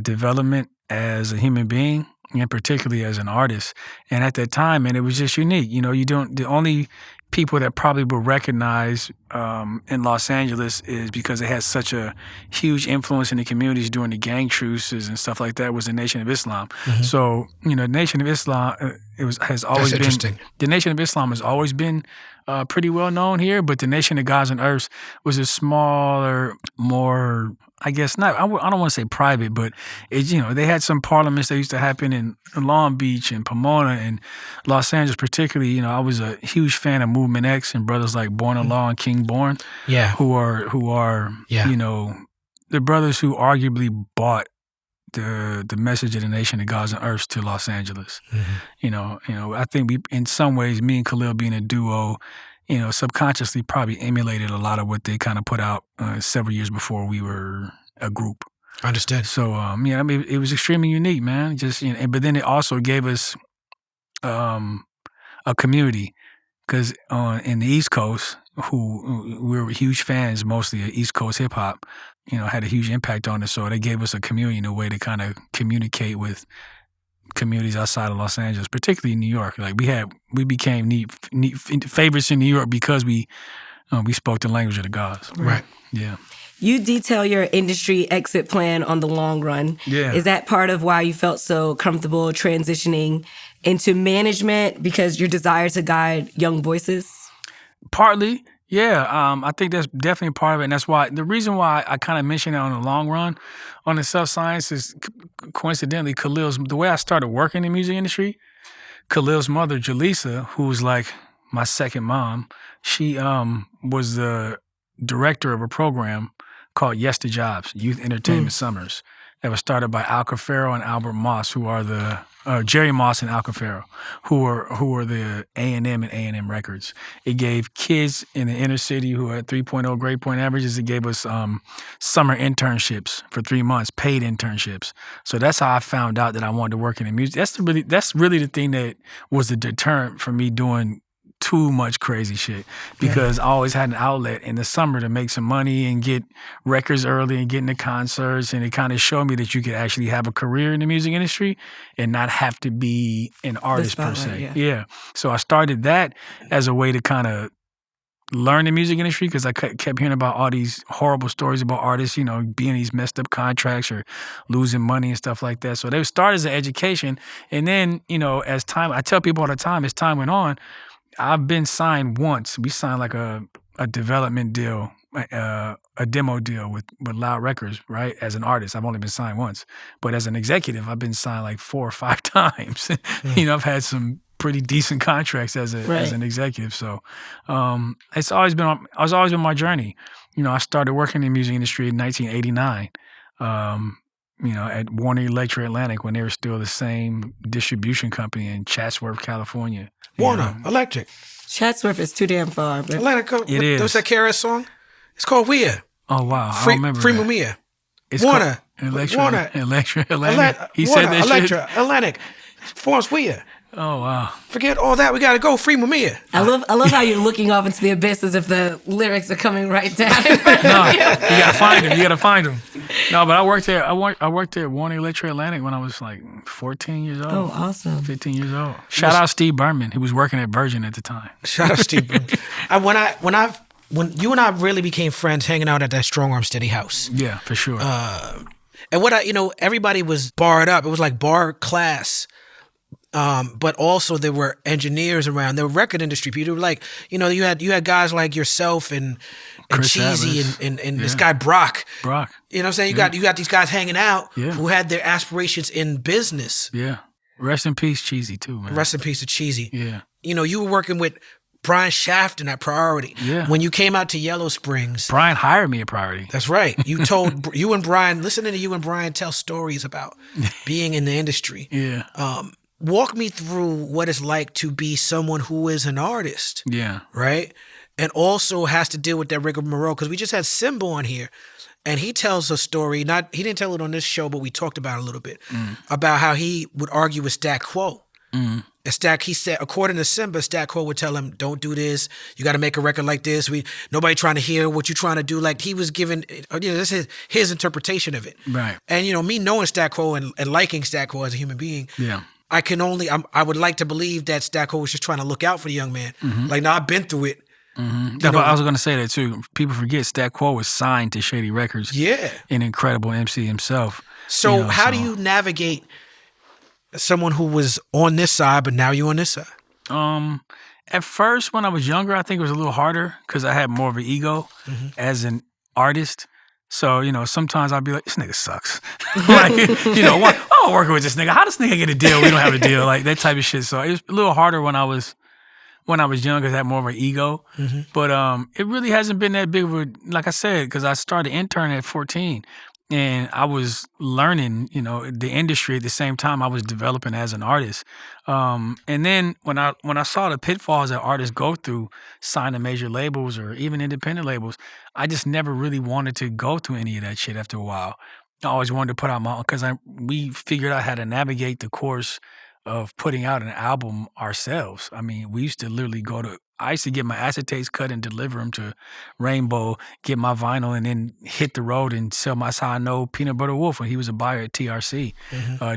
development as a human being and particularly as an artist. And at that time, man, it was just unique. The only people that probably will recognize in Los Angeles is because it has such a huge influence in the communities during the gang truces and stuff like that was the Nation of Islam. So, you know, Nation of Islam has always been interesting. The Nation of Islam has always been pretty well known here, but the Nation of Gods and Earths was a smaller, more, I guess not. I don't want to say private, but it, you know, they had some parliaments that used to happen in Long Beach and Pomona and Los Angeles, particularly. You know, I was a huge fan of Movement X and brothers like Born in Law and King Born, who are you know, the brothers who arguably brought the message of the Nation of Gods and Earths to Los Angeles. You know, I think we, in some ways, me and Khalil being a duo, you know, subconsciously probably emulated a lot of what they kind of put out several years before we were a group. Understood. So, yeah, I mean, it was extremely unique, man. Just, you know, but then it also gave us a community, because in the East Coast, who we were huge fans, mostly of East Coast hip hop, you know, had a huge impact on us. So they gave us a community, in a way to kind of communicate with communities outside of Los Angeles, particularly in New York. Like we became favorites in New York because we spoke the language of the gods. Right. Yeah. You detail your industry exit plan on the long run. Yeah. Is that part of why you felt so comfortable transitioning into management, because your desire to guide young voices? Partly, yeah. I think that's definitely part of it. And that's why, the reason why I kind of mentioned it on the long run, on the self-science, is coincidentally the way I started working in the music industry, Khalil's mother, Jaleesa, who was like my second mom, she was the director of a program called Yes to Jobs, Youth Entertainment Summers, that was started by Al Cafaro and Albert Moss, who are the Jerry Moss and Al Cafaro, who are the A&M and A&M Records. It gave kids in the inner city who had 3.0 grade point averages, it gave us summer internships for 3 months, paid internships. So that's how I found out that I wanted to work in the music. That's really the thing that was the deterrent for me doing too much crazy shit, because I always had an outlet in the summer to make some money and get records early and get into concerts, and it kind of showed me that you could actually have a career in the music industry and not have to be an artist per se. Yeah. So I started that as a way to kind of learn the music industry, because I kept hearing about all these horrible stories about artists, you know, being these messed up contracts or losing money and stuff like that. So they started as an education. And then, you know, as time, I tell people all the time, as time went on, I've been signed once. We signed like a development deal, a demo deal with Loud Records, right? As an artist, I've only been signed once. But as an executive, I've been signed like 4 or 5 times. You know, I've had some pretty decent contracts as an executive. So it's always been my journey. You know, I started working in the music industry in 1989. You know, at Warner Electric Atlantic, when they were still the same distribution company in Chatsworth, California. Warner Electric. Chatsworth is too damn far. But Atlantic. It is. What's that KRS song? It's called Weir. Oh, wow. I remember Free that. Mumia. It's Warner. Electric Atlantic. He Warner, said that Electra, shit? Atlantic. Forms Weir. Oh, wow. Forget all that. We got to go. Free Mumia. I love how you're looking off into the abyss as if the lyrics are coming right down. No, you gotta find him. You gotta find him. No, but I worked there. I worked at Warner Electric Atlantic when I was like 14 years old. Oh, awesome. 15 years old. Shout out Steve Berman, who was working at Virgin at the time. Shout out Steve. When you and I really became friends, hanging out at that Strong Arm Steady house. Yeah, for sure. And everybody was barred up. It was like bar class. But also there were engineers around. There were record industry people. Like, you know, you had guys like yourself and Cheesy and this guy Brock. You know what I'm saying? You got these guys hanging out who had their aspirations in business. Yeah. Rest in peace, Cheesy, too, man. Rest in peace to Cheesy. Yeah. You know, you were working with Brian Shafton at Priority. Yeah. When you came out to Yellow Springs. Brian hired me at Priority. That's right. You told you and Brian, listening to you and Brian tell stories about being in the industry. Yeah. Walk me through what it's like to be someone who is an artist. Yeah. Right? And also has to deal with that rigmarole. Because we just had Simba on here. And he tells a story, he didn't tell it on this show, but we talked about it a little bit, about how he would argue with Stat Quo. And he said, according to Simba, Stat Quo would tell him, don't do this. You got to make a record like this. Nobody trying to hear what you're trying to do. Like he was given, this is his interpretation of it. Right. And, me knowing Stat Quo and liking Stat Quo as a human being, I would like to believe that Stacko was just trying to look out for the young man. Like, no, I've been through it. I was going to say that too. People forget Stat Quo was signed to Shady Records. Yeah. An incredible MC himself. So how do you navigate someone who was on this side, but now you're on this side? At first, when I was younger, I think it was a little harder because I had more of an ego as an artist. So, sometimes I'd be like, this nigga sucks. Like, I'm working with this nigga. How does this nigga get a deal? We don't have a deal. Like, that type of shit. So it was a little harder when I was younger, I had more of an ego. But it really hasn't been that big of a, like I said, because I started interning at 14. And I was learning, the industry at the same time I was developing as an artist. And then when I saw the pitfalls that artists go through, signing major labels or even independent labels, I just never really wanted to go through any of that shit after a while. I always wanted to put out my own, because we figured out how to navigate the course of putting out an album ourselves. I mean, we used to literally I used to get my acetates cut and deliver them to Rainbow, get my vinyl, and then hit the road and sell my. That's how I know Peanut Butter Wolf when he was a buyer at TRC,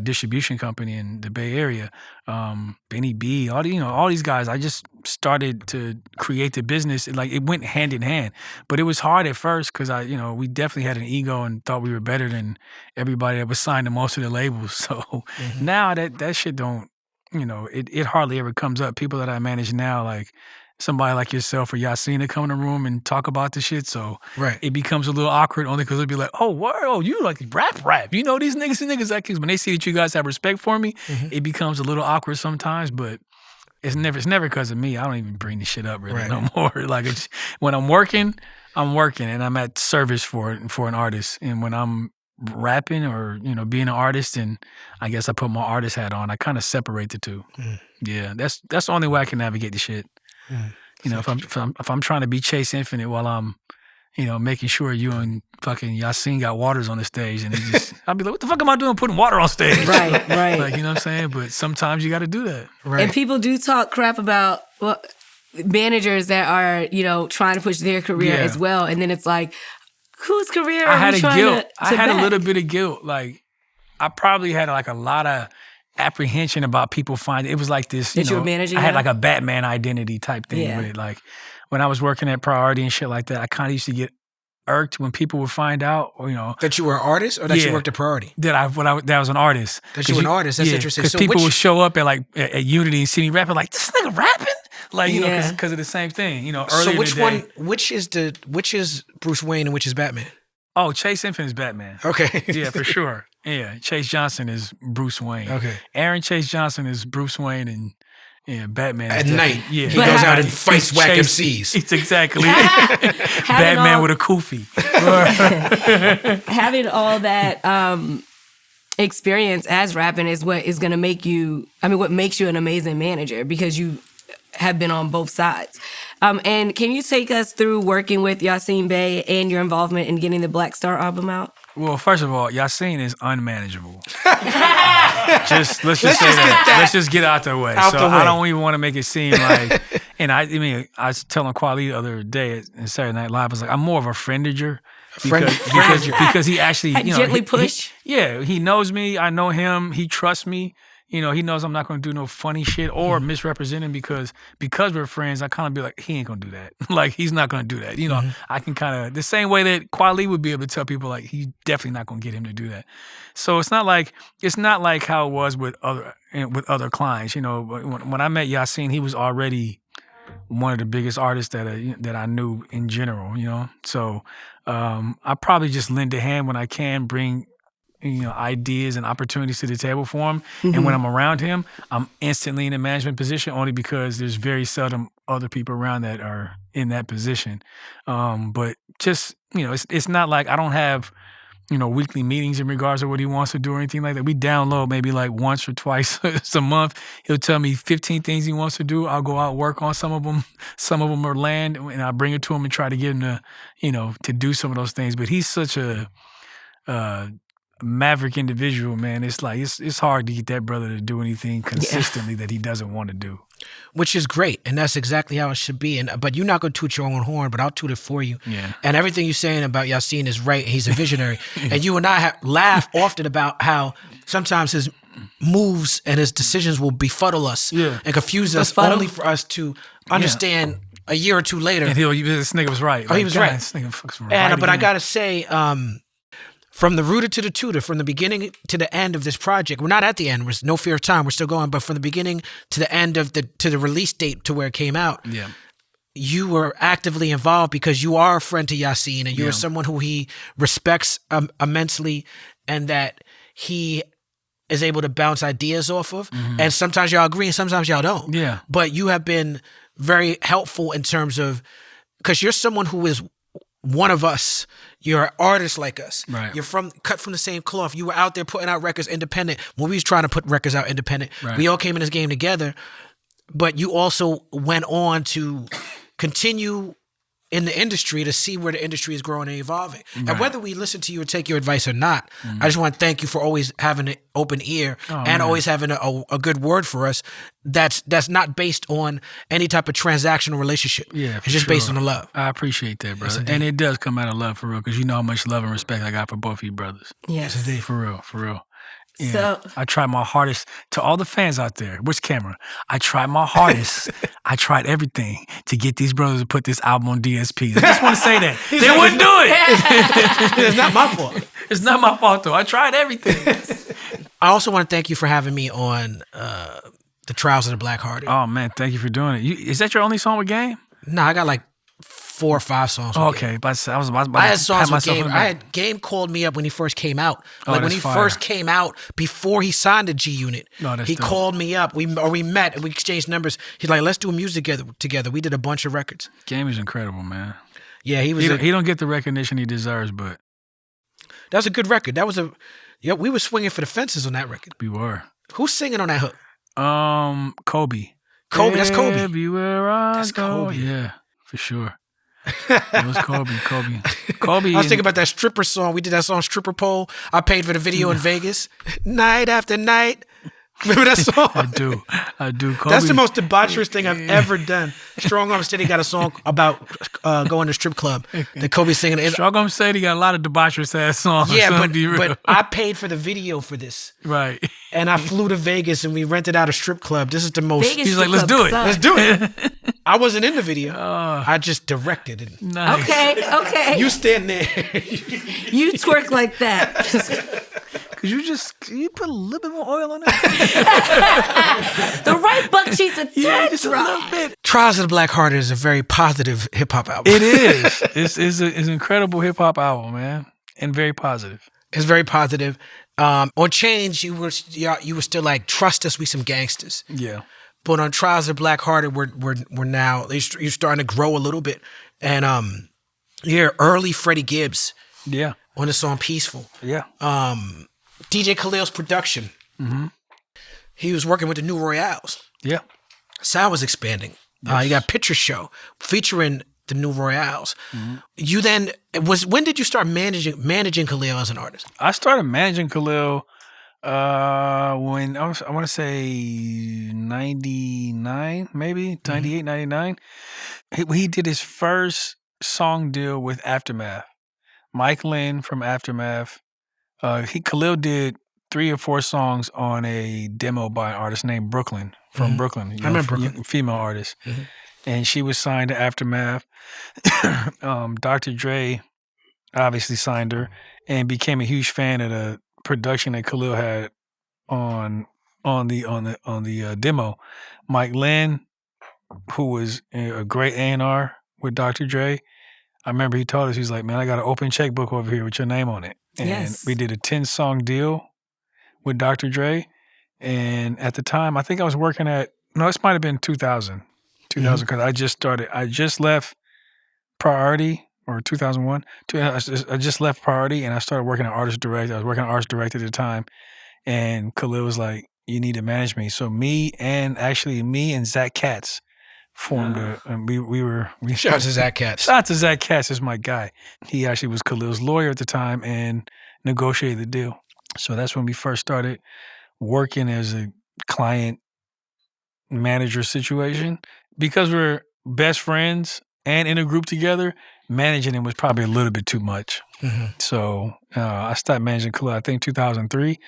distribution company in the Bay Area. Benny B, all these guys. I just started to create the business. Like, it went hand in hand, but it was hard at first because we definitely had an ego and thought we were better than everybody that was signed to most of the labels. So now that shit don't, it hardly ever comes up. People that I manage now, like somebody like yourself or Yasiin, to come in the room and talk about the shit. So it becomes a little awkward only because they'll be like, oh, whoa, you like rap. These niggas like this. When they see that you guys have respect for me, it becomes a little awkward sometimes, but it's never because of me. I don't even bring this shit up really no more. Like, when I'm working and I'm at service for an artist. And when I'm rapping or, being an artist, and I guess I put my artist hat on, I kind of separate the two. Yeah, that's the only way I can navigate the shit. If I'm trying to be Chase Infinite while I'm, making sure you and fucking Yasiin got waters on the stage, and I'll be like, what the fuck am I doing putting water on stage? Right. Like, you know what I'm saying? But sometimes you got to do that. Right. And people do talk crap about managers that are, trying to push their career as well. And then it's like, whose career I are had we a trying guilt. to I had back? a little bit of guilt. Like, I probably had like a lot of apprehension about people finding it was like this. That you were managing. I had like a Batman identity type thing with it. Like, when I was working at Priority and shit like that, I kind of used to get irked when people would find out, or, that you were an artist or that you worked at Priority. That I was an artist. That you were an artist. That's interesting. Because people would show up at Unity and see me rapping like, this nigga rapping. Like, because of the same thing. Earlier so which in the day, which is Bruce Wayne and which is Batman? Oh, Chase Infinite is Batman. Okay. Yeah, for sure. Yeah, Chase Johnson is Bruce Wayne. Okay. Aaron Chase Johnson is Bruce Wayne, and Batman at night. Yeah, he goes out and fights whack MCs. It's exactly Batman with a kufi. Having all that experience as rapping is what is going to make you. I mean, what makes you an amazing manager, because you have been on both sides. And can you take us through working with Yasiin Bey and your involvement in getting the Black Star album out? Well, first of all, Yasiin is unmanageable. Let's just say that. Let's just get out the way. I don't even want to make it seem like. And I was telling Kweli the other day in Saturday Night Live, I was like, I'm more of a friendager. Because he actually, gently push. He knows me. I know him. He trusts me. He knows I'm not going to do no funny shit or misrepresent him because we're friends. I kind of be like, he ain't going to do that. Like, he's not going to do that. I can kind of, the same way that Kweli would be able to tell people, like, he's definitely not going to get him to do that. So it's not like how it was with other clients. When I met Yasiin, he was already one of the biggest artists that I knew in general. So I probably just lend a hand when I can, bring ideas and opportunities to the table for him. And when I'm around him, I'm instantly in a management position, only because there's very seldom other people around that are in that position. But just, it's not like I don't have, weekly meetings in regards to what he wants to do or anything like that. We download maybe like once or twice a month. He'll tell me 15 things he wants to do. I'll go out, work on some of them. Some of them are land, and I'll bring it to him and try to get him to, to do some of those things. But he's such a maverick individual, man. It's like it's hard to get that brother to do anything consistently that he doesn't want to do. Which is great, and that's exactly how it should be. But you're not going to toot your own horn, but I'll toot it for you. Yeah. And everything you're saying about Yasiin is right. He's a visionary. And you and I laugh often about how sometimes his moves and his decisions will befuddle us and confuse us only for us to understand a year or two later. And this nigga was right. Oh, he was right. This nigga fucks right. And, but I gotta say, from the rooter to the tutor, from the beginning to the end of this project, we're not at the end. There's no fear of time. We're still going. But from the beginning to the end of the release date to where it came out, you were actively involved because you are a friend to Yasiin and you are someone who he respects immensely, and that he is able to bounce ideas off of. And sometimes y'all agree and sometimes y'all don't. Yeah. But you have been very helpful in terms of, because you're someone who is one of us. You're an artist like us. Right. You're cut from the same cloth. You were out there putting out records independent when we was trying to put records out independent. Right. We all came in this game together, but you also went on to continue in the industry to see where the industry is growing and evolving. Right. And whether we listen to you or take your advice or not, I just want to thank you for always having an open ear and always having a good word for us that's not based on any type of transactional relationship. Yeah, it's just based on the love. I appreciate that, brother. And it does come out of love, for real, because you know how much love and respect I got for both of you brothers. Yes. indeed. For real, for real. Yeah. So I tried my hardest. To all the fans out there, which camera? I tried my hardest. I tried everything to get these brothers to put this album on DSP. I just want to say that. They wouldn't do it. It's not my fault. It's not my fault, though. I tried everything. I also want to thank you for having me on The Trials of the Black Hearted. Oh, man. Thank you for doing it. Is that your only song with Game? No, I got like 4 or 5 songs. Oh, okay, but I was about I had to songs pat with myself Game. on the back. I had Game called me up when he first came out. Oh, Like when that's he fire. first came out, before he signed to G Unit, No, that's he dope. called me up. We met and we exchanged numbers. He's like, "Let's do music together." We did a bunch of records. Game is incredible, man. Yeah, he was. He don't get the recognition he deserves, but That was a good record. That was we were swinging for the fences on that record. we were. Who's singing on that hook? Kobe. Kobe. That's Kobe. Everywhere I That's go. Kobe. Yeah, for sure. It was Kobe. Kobe. I was thinking about that stripper song. We did that song, Stripper Pole. I paid for the video in Vegas. Night after night. Remember that song? I do. Kobe. That's the most debaucherous thing I've ever done. Strong Arm City got a song about going to strip club that Kobe's singing. Strong Arm said he got a lot of debaucherous ass songs. Yeah, so be real. but I paid for the video for this. Right. And I flew to Vegas and we rented out a strip club. This is the most. Vegas He's like, strip let's do club it. Let's sucks. do it. I wasn't in the video. I just directed it. Nice. Okay. You stand there. You twerk like that. Could you put a little bit more oil on it? The right butt cheeks a Yeah, tad just a dry. little bit. Trials of the Black Hearted is a very positive hip hop album. It is. It's an incredible hip hop album, man, and very positive. It's very positive. On Change, you were still like, trust us, we some gangsters. Yeah. But on Trials of Black Hearted, we're now you're starting to grow a little bit, and you hear early Freddie Gibbs Yeah. on the song Peaceful. Yeah. DJ Khalil's production. Mm-hmm. He was working with the New Royales. Yeah. Sound was expanding. You got Picture Show featuring the New Royales. Mm-hmm. You then when did you start managing Khalil as an artist? I started managing Khalil when I want to say 99, maybe 98, 99. He did his first song deal with Aftermath. Mike Lynn from Aftermath. Khalil did 3 or 4 songs on a demo by an artist named Brooklyn from Brooklyn. I remember Brooklyn. Female artist. And she was signed to Aftermath. Dr. Dre obviously signed her and became a huge fan of the production that Khalil had on the demo. Mike Lynn, who was a great A&R with Dr. Dre, I remember he told us, he's like, man, I got an open checkbook over here with your name on it. And we did a 10-song deal with Dr. Dre. And at the time, I think I was working this might have been 2000, because I just left Priority, or 2001. I just left Priority and I started working at Artist Direct. I was working at Artist Direct at the time. And Khalil was like, you need to manage me. So me and Zach Katz formed Shout out to Zach Katz. Shout out to Zach Katz, is my guy. He actually was Khalil's lawyer at the time and negotiated the deal. So that's when we first started working as a client manager situation. Because we're best friends and in a group together, managing him was probably a little bit too much. So I started managing Khalil, I think 2003.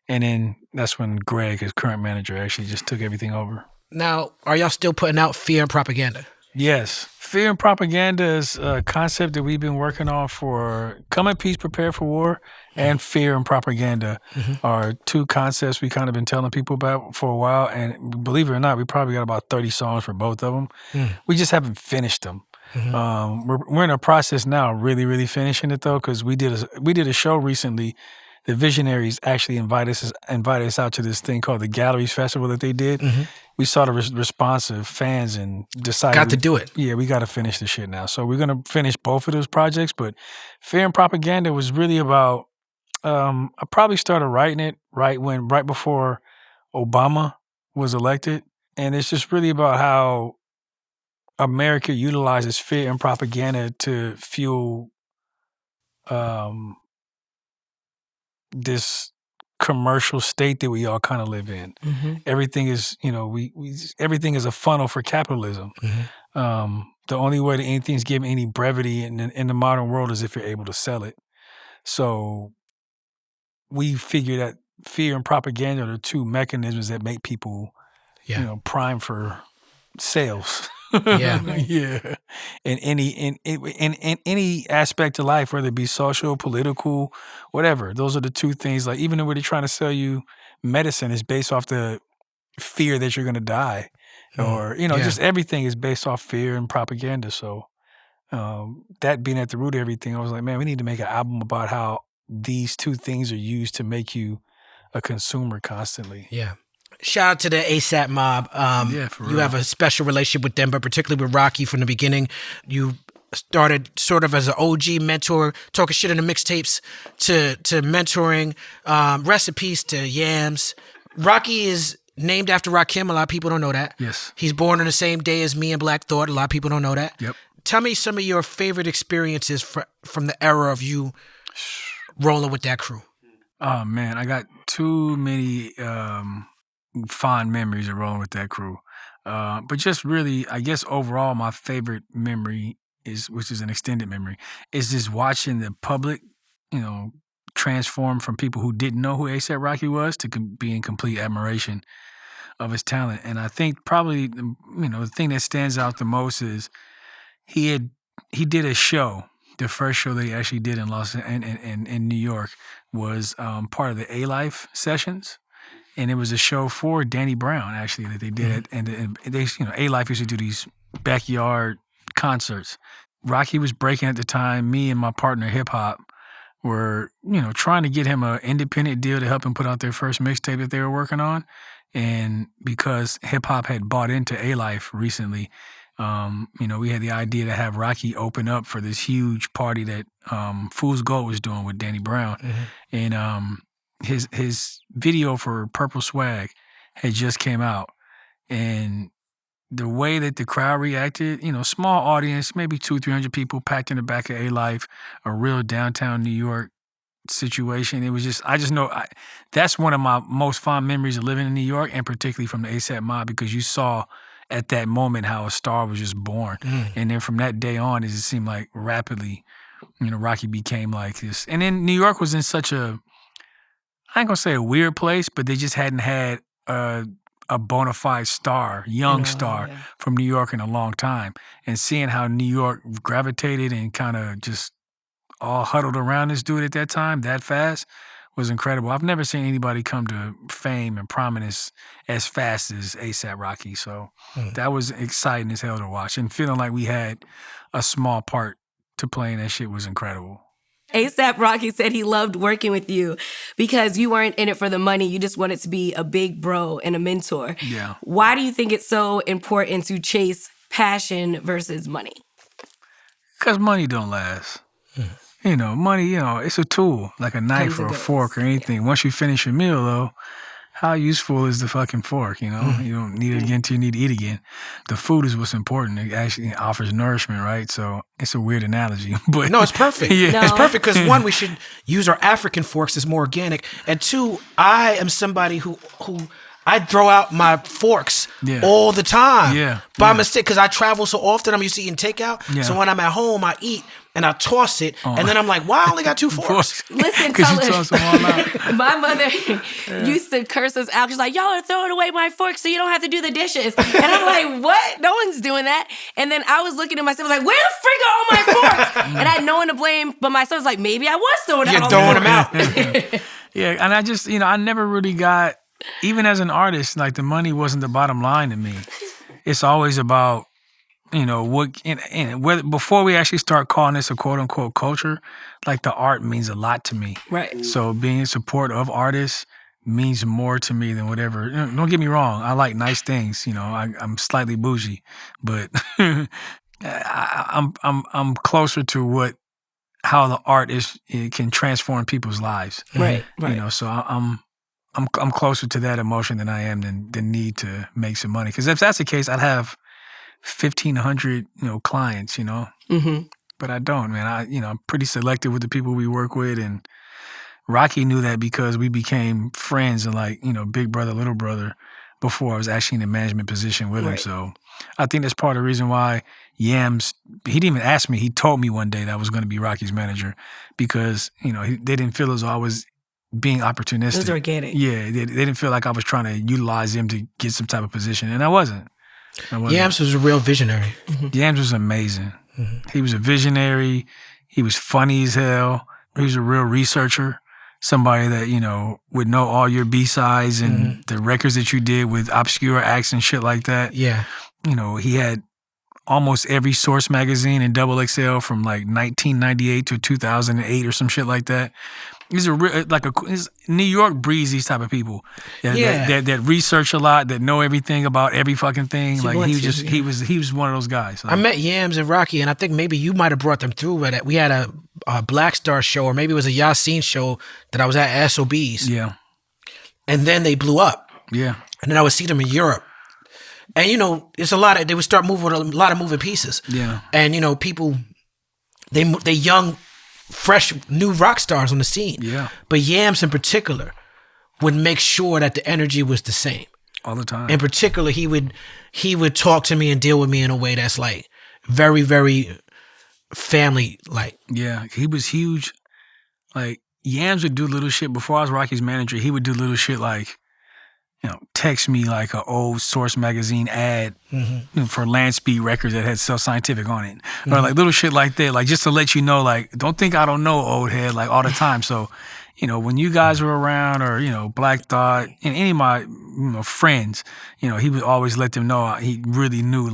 And then that's when Greg, his current manager, actually just took everything over. Now, are y'all still putting out Fear and Propaganda? Yes. Fear and Propaganda is a concept that we've been working on for Come in Peace, Prepare for War, and Fear and Propaganda are two concepts we kind of been telling people about for a while. And believe it or not, we probably got about 30 songs for both of them. We just haven't finished them. We're in a process now, really, really finishing it though, because we did a show recently. The Visionaries actually invited us out to this thing called the Galleries Festival that they did. We saw the response of fans and decided Got to do it. Yeah, we got to finish the shit now. So we're gonna finish both of those projects. But Fear and Propaganda was really about. I probably started writing it right before Obama was elected, and it's just really about how America utilizes fear and propaganda to fuel this commercial state that we all kind of live in. Everything is, everything is a funnel for capitalism. The only way that anything's given any brevity in the modern world is if you're able to sell it. So we figure that fear and propaganda are the two mechanisms that make people, prime for sales. Yeah. In any aspect of life, whether it be social, political, whatever. Those are the two things. Like even when they're trying to sell you medicine, it's based off the fear that you're going to die, or just everything is based off fear and propaganda. So that being at the root of everything, I was like, man, we need to make an album about how these two things are used to make you a consumer constantly. Yeah. Shout out to the ASAP mob. For real. You have a special relationship with them, but particularly with Rocky from the beginning. You started sort of as an OG mentor, talking shit in the mixtapes, to mentoring, recipes to Yams. Rocky is named after Rakim. A lot of people don't know that. Yes. He's born on the same day as me and Black Thought. A lot of people don't know that. Yep. Tell me some of your favorite experiences from the era of you rolling with that crew. Oh, man, I got too many fond memories of rolling with that crew. But just really, I guess overall, my favorite memory which is an extended memory, is just watching the public, transform from people who didn't know who A$AP Rocky was to be in complete admiration of his talent. And I think probably, the thing that stands out the most is he did a show. The first show that he actually did in New York was part of the A-Life sessions. And it was a show for Danny Brown, actually, that they did. And they, A-Life used to do these backyard concerts. Rocky was breaking at the time. Me and my partner, Hip Hop, were, trying to get him an independent deal to help him put out their first mixtape that they were working on. And because Hip Hop had bought into A-Life recently, we had the idea to have Rocky open up for this huge party that Fool's Gold was doing with Danny Brown. And his video for Purple Swag had just came out, and the way that the crowd reacted, small audience, maybe 200-300 people packed in the back of A-Life, a real downtown New York situation. It was just, that's one of my most fond memories of living in New York, and particularly from the A$AP mob, because you saw at that moment how a star was just born. And then from that day on, it just seemed like rapidly, Rocky became like this. And then New York was in such a, I ain't gonna say a weird place, but they just hadn't had a bona fide star, young star from New York in a long time. And seeing how New York gravitated and kind of just all huddled around this dude at that time that fast was incredible. I've never seen anybody come to fame and prominence as fast as A$AP Rocky. So that was exciting as hell to watch. And feeling like we had a small part to play in that shit was incredible. A$AP Rocky said he loved working with you because you weren't in it for the money. You just wanted to be a big bro and a mentor. Yeah. Why do you think it's so important to chase passion versus money? Because money don't last. Money, it's a tool, like a knife or a fork or anything. Once you finish your meal, though, how useful is the fucking fork, You don't need it again until you need to eat again. The food is what's important. It actually offers nourishment, right? So it's a weird analogy. But no, it's perfect. No. It's perfect because, one, we should use our African forks as more organic. And two, I am somebody who I'd throw out my forks Yeah. all the time. Yeah. By mistake, because I travel so often. I'm used to eating takeout. Yeah. So when I'm at home, I eat and I toss it. And then I'm like, why I only got 2 forks? Listen, Because you Talib, toss them all out. my mother used to curse us out. She's like, y'all are throwing away my forks so you don't have to do the dishes. And I'm like, what? No one's doing that. And then I was looking at myself, like, where the frig are all my forks? And I had no one to blame but myself. I was like, maybe I was throwing out You're all throwing the them forks. out. Yeah, and I just, I never really got, even as an artist, like the money wasn't the bottom line to me. It's always about, what, and whether, before we actually start calling this a quote unquote culture, like the art means a lot to me. Right. So being in support of artists means more to me than whatever. Don't get me wrong. I like nice things. I'm slightly bougie, but I'm closer to how the art it can transform people's lives. Right. So I'm closer to that emotion than I am the need to make some money. Because if that's the case, I'd have 1,500 clients. Mm-hmm. But I don't, man. I'm pretty selective with the people we work with, and Rocky knew that because we became friends and big brother, little brother before I was actually in a management position with him. So I think that's part of the reason why Yams, he didn't even ask me. He told me one day that I was going to be Rocky's manager because, they didn't feel as though I was being opportunistic. It was organic. Yeah, they didn't feel like I was trying to utilize him to get some type of position, and I wasn't. Yams was a real visionary. Yams was amazing. He was a visionary. He was funny as hell. He was a real researcher. Somebody that, would know all your B-sides and the records that you did with obscure acts and shit like that. Yeah. He had almost every Source magazine in XXL from 1998 to 2008 or some shit like that. He's a real, New York breeds these type of people that research a lot, that know everything about every fucking thing. He was one of those guys. I met Yams and Rocky, and I think maybe you might have brought them through. But we had a Black Star show, or maybe it was a Yasiin show that I was at SOB's. Yeah, and then they blew up. Yeah, and then I would see them in Europe, and it's a lot of, they would start moving a lot of moving pieces. Yeah, and people, they young, fresh new rock stars on the scene. Yeah. But Yams in particular would make sure that the energy was the same. All the time. In particular, he would talk to me and deal with me in a way that's very, very family-like. Yeah, he was huge. Yams would do little shit. Before I was Rocky's manager, he would do little shit text me an old Source magazine ad for Land Speed Records that had Self Scientific on it. Or little shit like that, just to let you know, don't think I don't know, old head, all the time. So, when you guys were around, or, Black Thought and any of my, friends, he would always let them know he really knew,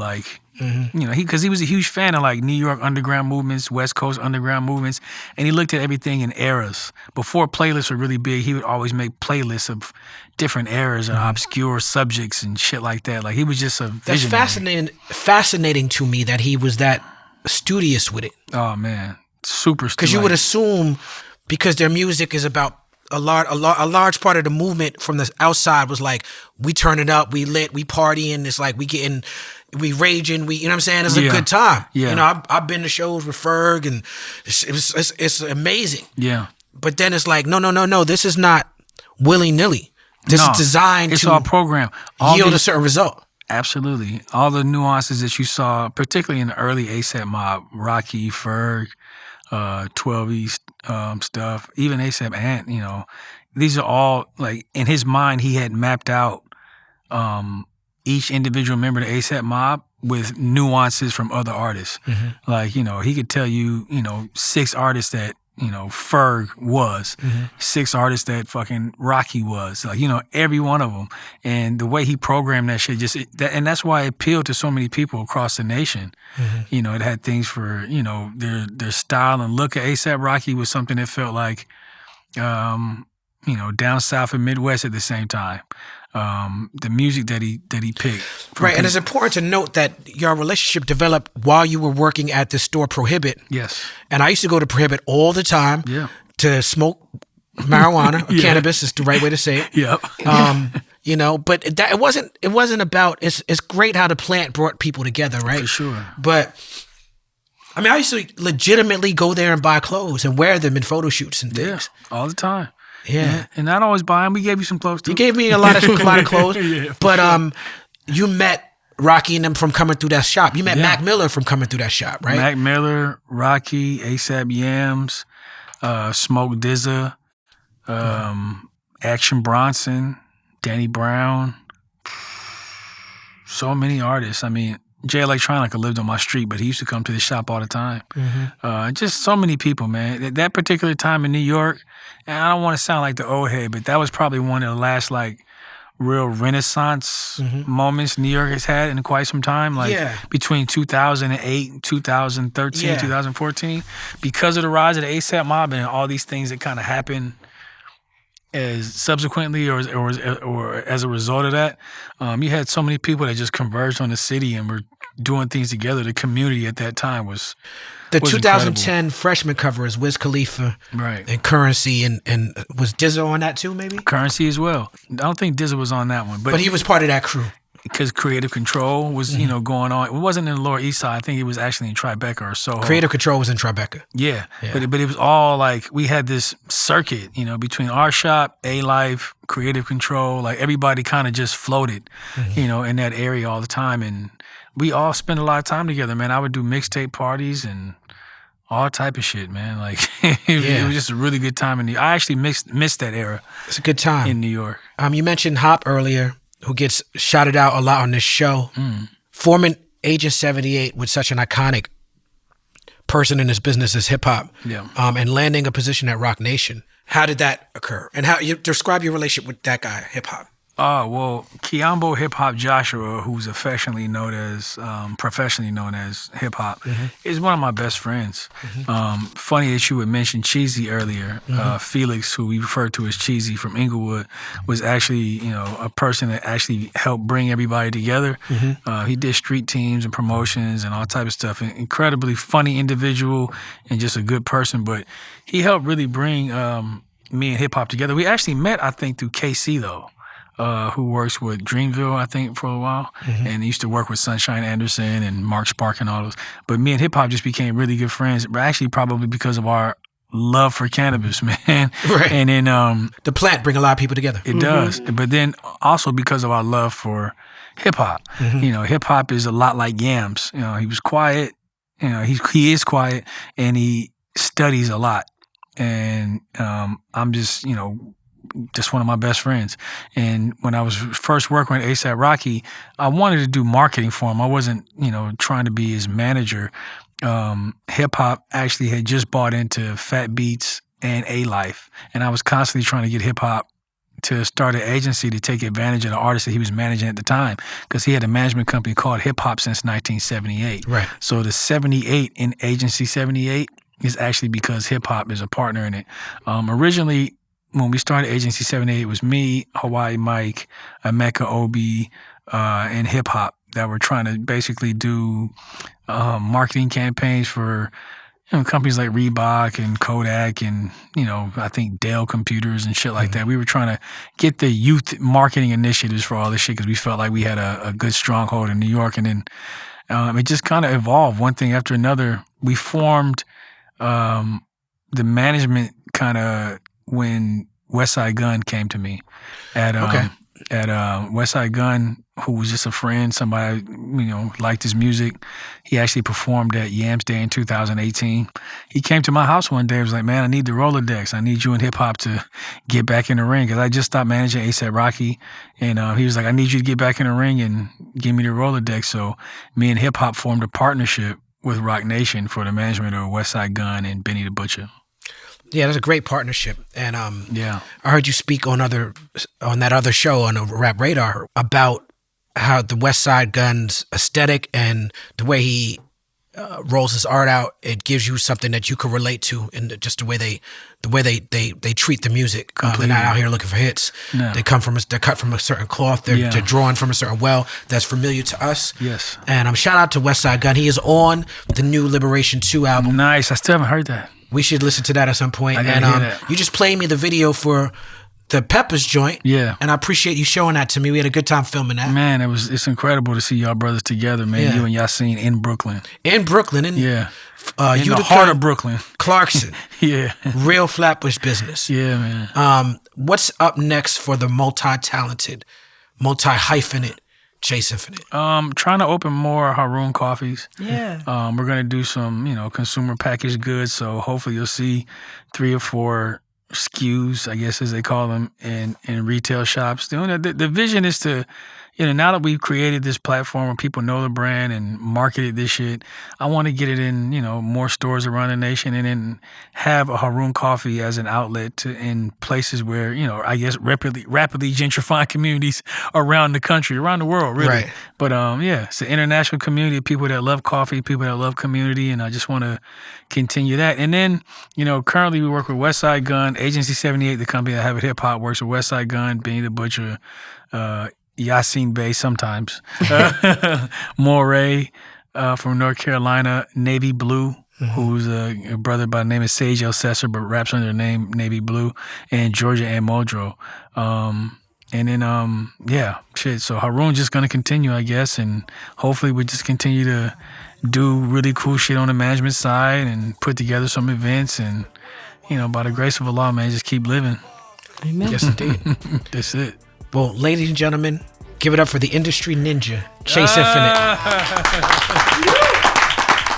because he was a huge fan of New York underground movements, West Coast underground movements, and he looked at everything in eras. Before playlists were really big, he would always make playlists of different eras and obscure subjects and shit like that. He was just a visionary. That's fascinating to me that he was that studious with it. Oh man, super. Because you would assume, because their music is about a large part of the movement from the outside was we turn it up, we lit, we partying. It's we raging, you know what I'm saying? It's a good time. Yeah. I've been to shows with Ferg, and it's amazing. Yeah. But then it's no, this is not willy-nilly. This is designed it's to all programmed. yield a certain result. Absolutely. All the nuances that you saw, particularly in the early ASAP Mob, Rocky, Ferg, 12 East stuff, even ASAP Ant, these are all, in his mind, he had mapped out each individual member of the ASAP Mob with nuances from other artists. He could tell you, 6 artists that, Ferg was, 6 artists that fucking Rocky was, every one of them. And the way he programmed that shit, and that's why it appealed to so many people across the nation. It had things for, their style and look. At ASAP Rocky was something that felt down south and Midwest at the same time. The music that he picked. Right, and it's important to note that your relationship developed while you were working at the store Prohibit. Yes. And I used to go to Prohibit all the time to smoke marijuana. Cannabis is the right way to say it. Yep. But it wasn't about, it's great how the plant brought people together, right? For sure. But I used to legitimately go there and buy clothes and wear them in photo shoots and things. Yeah, all the time. Yeah. And not always buying. We gave you some clothes too. You gave me a lot of clothes. Yeah, but you met Rocky and them from coming through that shop. You met Mac Miller from coming through that shop, right? Mac Miller, Rocky, ASAP Yams, Smoke DZA, Action Bronson, Danny Brown. So many artists. I mean, Jay Electronica lived on my street, but he used to come to the shop all the time. Just so many people, man. At that particular time in New York, and I don't want to sound like the old head, but that was probably one of the last like real renaissance moments New York has had in quite some time, like between 2008 and 2013, 2014, because of the rise of the ASAP mob and all these things that kind of happened as subsequently or as a result of that. You had so many people that just converged on the city and were doing things together. The community at that time was the 2010 incredible. freshman cover is Wiz Khalifa, right, and Currency, and was DZA on that too? Maybe Currency as well. I don't think DZA was on that one, but he was part of that crew because Creative Control was going on. It wasn't in the Lower East Side. I think it was actually in Tribeca or Soho. Creative Control was in Tribeca. Yeah. But it was all like we had this circuit, between our shop, A-Life, Creative Control. Like everybody kind of just floated, in that area all the time, and we all spent a lot of time together, man. I would do mixtape parties and all type of shit, man. Like it was just a really good time I actually missed that era. It's a good time in New York. You mentioned Hop earlier, who gets shouted out a lot on this show. Forming Agent 78 with such an iconic person in this business as hip hop, and landing a position at Rock Nation. How did that occur? And how you describe your relationship with that guy, hip hop? Oh, well, Kiambo Hip Hop Joshua, who's professionally known as hip hop, is one of my best friends. Funny that you would mention Cheesy earlier. Felix, who we refer to as Cheesy from Inglewood, was actually, a person that actually helped bring everybody together. He did street teams and promotions and all type of stuff. An incredibly funny individual and just a good person, but he helped really bring me and hip hop together. We actually met, I think, through KC though. Who works with Dreamville, I think, for a while, and used to work with Sunshine Anderson and Mark Spark and all those. But me and hip hop just became really good friends, actually probably because of our love for cannabis, man. Right. And then the plant bring a lot of people together. It does, but then also because of our love for hip hop. Hip hop is a lot like Yams. He was quiet. He is quiet, and he studies a lot. And I'm just one of my best friends. And when I was first working with ASAP Rocky, I wanted to do marketing for him. I wasn't, trying to be his manager. Hip hop actually had just bought into Fat Beats and A-Life. And I was constantly trying to get hip hop to start an agency to take advantage of the artists that he was managing at the time, because he had a management company called Hip Hop since 1978. Right. So the 78 in Agency 78 is actually because hip hop is a partner in it. Originally, when we started Agency 78, it was me, Hawaii Mike, Emeka Obi, and hip hop that were trying to basically do marketing campaigns for companies like Reebok and Kodak and I think Dell Computers and shit like that. We were trying to get the youth marketing initiatives for all this shit because we felt like we had a good stronghold in New York. And then it just kind of evolved, one thing after another. We formed the management kind of when Westside Gun came to me at Westside Gun, who was just a friend, somebody liked his music. He actually performed at Yams Day in 2018. He came to my house one day and was like, "Man, I need the Rolodex. I need you in hip hop to get back in the ring," because I just stopped managing ASAP Rocky, and he was like, "I need you to get back in the ring and give me the Rolodex." So me and hip hop formed a partnership with Rock Nation for the management of Westside Gun and Benny the Butcher. Yeah, that's a great partnership. And I heard you speak on that other show on the Rap Radar about how the Westside Gun's aesthetic and the way he rolls his art out, it gives you something that you can relate to in just the way they treat the music. They're not out here looking for hits. No. They're cut from a certain cloth. They're drawing from a certain well that's familiar to us. Yes. And shout out to Westside Gun. He is on the new Liberation 2 album. Nice. I still haven't heard that. We should listen to that at some point. I gotta hear that. You just played me the video for the Peppers joint. Yeah. And I appreciate you showing that to me. We had a good time filming that. Man, it's incredible to see y'all brothers together, man. Yeah. You and Yasiin in Brooklyn. In Brooklyn. In Utica, the heart of Brooklyn. Clarkson. Yeah. Real Flatbush business. Yeah, man. What's up next for the multi-talented, multi-hyphenate Chase Infinite? Trying to open more Harun Coffees. Yeah. We're gonna do some, consumer packaged goods. So hopefully you'll see 3 or 4 SKUs, I guess as they call them, in retail shops. The vision is to, now that we've created this platform where people know the brand and marketed this shit, I want to get it in, more stores around the nation, and then have a Harun Coffee as an outlet in places where, I guess rapidly gentrifying communities around the country, around the world, really. Right. But it's an international community of people that love coffee, people that love community, and I just want to continue that. And then, currently we work with Westside Gun, Agency 78, the company that have it hip hop works with Westside Gun, Benny the Butcher, Yasiin Bey sometimes, Moray from North Carolina, Navy Blue, who's a brother by the name of Sage El Cesar, but raps under the name Navy Blue, and Georgia and Muldrow. And then, so Harun's just going to continue, I guess, and hopefully we just continue to do really cool shit on the management side and put together some events and, by the grace of Allah, man, just keep living. Amen. Yes, indeed. That's it. Well, ladies and gentlemen, give it up for the industry ninja, Chase Infinite.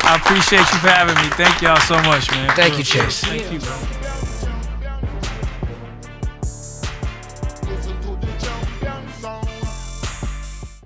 I appreciate you for having me. Thank y'all so much, man. Thank you, Chase. Thank you, bro.